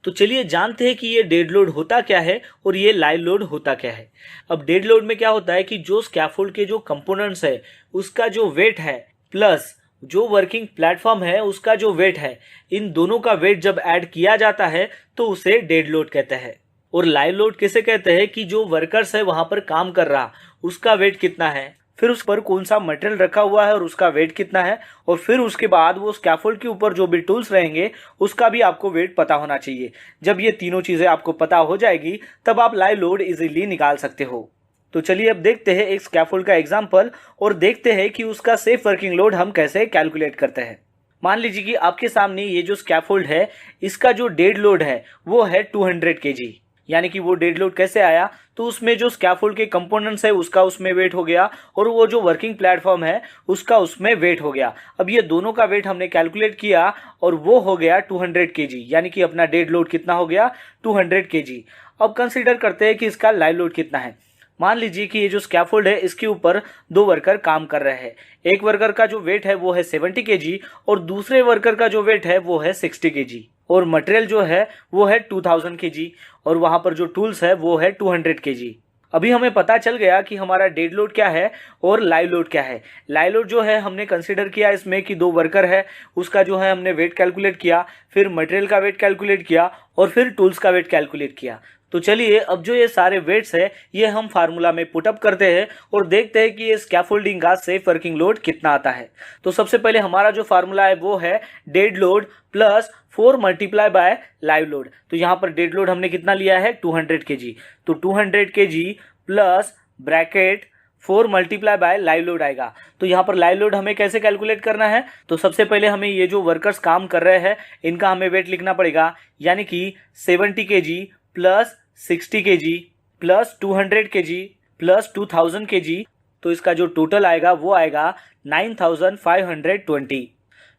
तो चलिए जानते हैं कि ये डेड लोड होता क्या है और ये लाइव लोड होता क्या है। अब डेड लोड में क्या होता है कि जो स्कैफोल्ड के जो कंपोनेंट्स है उसका जो वेट है प्लस जो वर्किंग प्लेटफॉर्म है उसका जो वेट है, इन दोनों का वेट जब ऐड किया जाता है तो उसे डेड लोड कहते हैं। और लाइव लोड किसे कहते हैं कि जो वर्कर्स है वहां पर काम कर रहा उसका वेट कितना है, फिर उस पर कौन सा मटेरियल रखा हुआ है और उसका वेट कितना है, और फिर उसके बाद वो स्कैफोल्ड के ऊपर जो भी टूल्स रहेंगे उसका भी आपको वेट पता होना चाहिए। जब ये तीनों चीज़ें आपको पता हो जाएगी तब आप लाइव लोड इजीली निकाल सकते हो। तो चलिए अब देखते हैं एक स्कैफोल्ड का एग्जाम्पल और देखते हैं कि उसका सेफ वर्किंग लोड हम कैसे कैलकुलेट करते हैं। मान लीजिए कि आपके सामने ये जो स्कैफोल्ड है इसका जो डेड लोड है वो है 200 kg, यानी कि वो डेड लोड कैसे आया, तो उसमें जो स्कैफोल्ड के कंपोनेंट्स है उसका उसमें वेट हो गया और वो जो वर्किंग प्लेटफॉर्म है उसका उसमें वेट हो गया। अब ये दोनों का वेट हमने कैलकुलेट किया और वो हो गया 200 kg, यानी कि अपना डेड लोड कितना हो गया 200 kg। अब कंसीडर करते हैं कि इसका लाइव लोड कितना है। मान लीजिए कि ये जो स्कैफोल्ड है इसके ऊपर 2 वर्कर काम कर रहे हैं। एक वर्कर का जो वेट है वो है 70 kg और दूसरे वर्कर का जो वेट है वो है 60 kg और मटेरियल जो है वो है 2000 kg और वहां पर जो टूल्स है वो है 200 kg। अभी हमें पता चल गया कि हमारा डेड लोड क्या है और लाइव लोड क्या है। लाइव लोड जो है हमने कंसीडर किया इसमें कि 2 वर्कर है, उसका जो है हमने वेट कैलकुलेट किया, फिर मटेरियल का वेट कैलकुलेट किया और फिर टूल्स का वेट कैलकुलेट किया। तो चलिए अब जो ये सारे वेट्स है ये हम फार्मूला में पुटअप करते हैं और देखते हैं कि ये स्कैफोल्डिंग का सेफ वर्किंग लोड कितना आता है। तो सबसे पहले हमारा जो फार्मूला है वो है dead load plus 4 multiply by live load. तो यहाँ पर डेड लोड हमने कितना लिया है 200 kg, तो 200 kg plus bracket 4 multiply by live load आएगा। तो यहाँ पर लाइव लोड हमें कैसे कैलकुलेट करना है, तो सबसे पहले हमें ये जो वर्कर्स काम कर रहे हैं इनका हमें वेट लिखना पड़ेगा, यानी कि 70 kg plus 60 kg plus 200 kg plus 2000 kg। तो इसका जो टोटल आएगा वो आएगा 9520।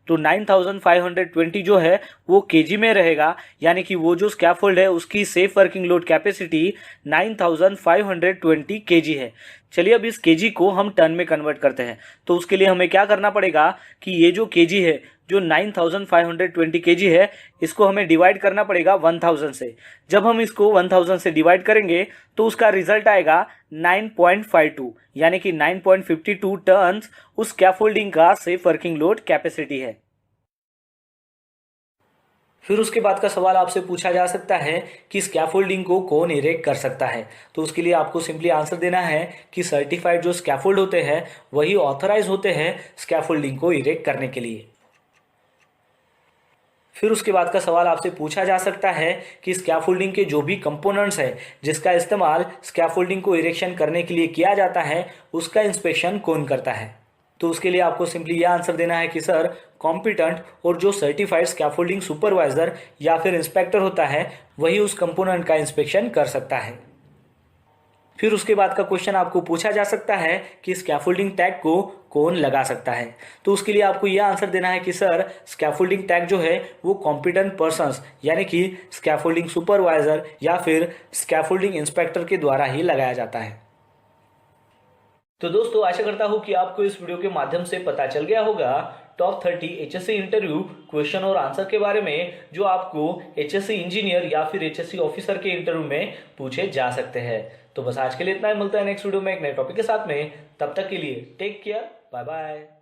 तो 9520 जो है वो केजी में रहेगा, यानी कि वो जो स्कैफोल्ड है उसकी safe working load capacity 9520 KG है। चलिए अब इस केजी को हम टन में कन्वर्ट करते हैं। तो उसके लिए हमें क्या करना पड़ेगा कि ये जो केजी है जो 9520 केजी है इसको हमें डिवाइड करना पड़ेगा 1000 से। जब हम इसको 1000 से डिवाइड करेंगे तो उसका रिजल्ट आएगा 9.52, यानी कि 9.52 टन्स उस स्कैफोल्डिंग का सेफ वर्किंग लोड कैपेसिटी है। फिर उसके बाद का सवाल आपसे पूछा जा सकता है कि स्कैफोल्डिंग को कौन इरेक्ट कर सकता है। तो उसके लिए आपको सिंपली आंसर देना है कि सर्टिफाइड जो स्कैफोल्ड होते हैं वही ऑथराइज होते हैं स्कैफोल्डिंग को इरेक्ट करने के लिए। फिर उसके बाद का सवाल आपसे पूछा जा सकता है कि स्कैफोल्डिंग के जो भी कंपोनेंट्स है जिसका इस्तेमाल स्कैफोल्डिंग को इरेक्शन करने के लिए किया जाता है उसका इंस्पेक्शन कौन करता है। तो उसके लिए आपको सिंपली यह आंसर देना है कि सर कॉम्पिटेंट और जो सर्टिफाइड स्कैफोल्डिंग सुपरवाइजर या फिर इंस्पेक्टर होता है वही उस कंपोनेंट का इंस्पेक्शन कर सकता है। फिर उसके बाद का क्वेश्चन आपको पूछा जा सकता है कि स्कैफोल्डिंग टैग को कौन लगा सकता है। तो उसके लिए आपको यह आंसर देना है कि सर स्कैफोल्डिंग टैग जो है वो कॉम्पिटेंट पर्सन्स यानी कि स्कैफोल्डिंग सुपरवाइजर या फिर स्कैफोल्डिंग इंस्पेक्टर के द्वारा ही लगाया जाता है। तो दोस्तों आशा करता हूँ कि आपको इस वीडियो के माध्यम से पता चल गया होगा टॉप 30 HSC इंटरव्यू क्वेश्चन और आंसर के बारे में जो आपको HSC इंजीनियर या फिर HSC ऑफिसर के इंटरव्यू में पूछे जा सकते हैं। तो बस आज के लिए इतना ही, मिलता है नेक्स्ट वीडियो में एक नए टॉपिक के साथ में। तब तक के लिए टेक केयर, बाय बाय।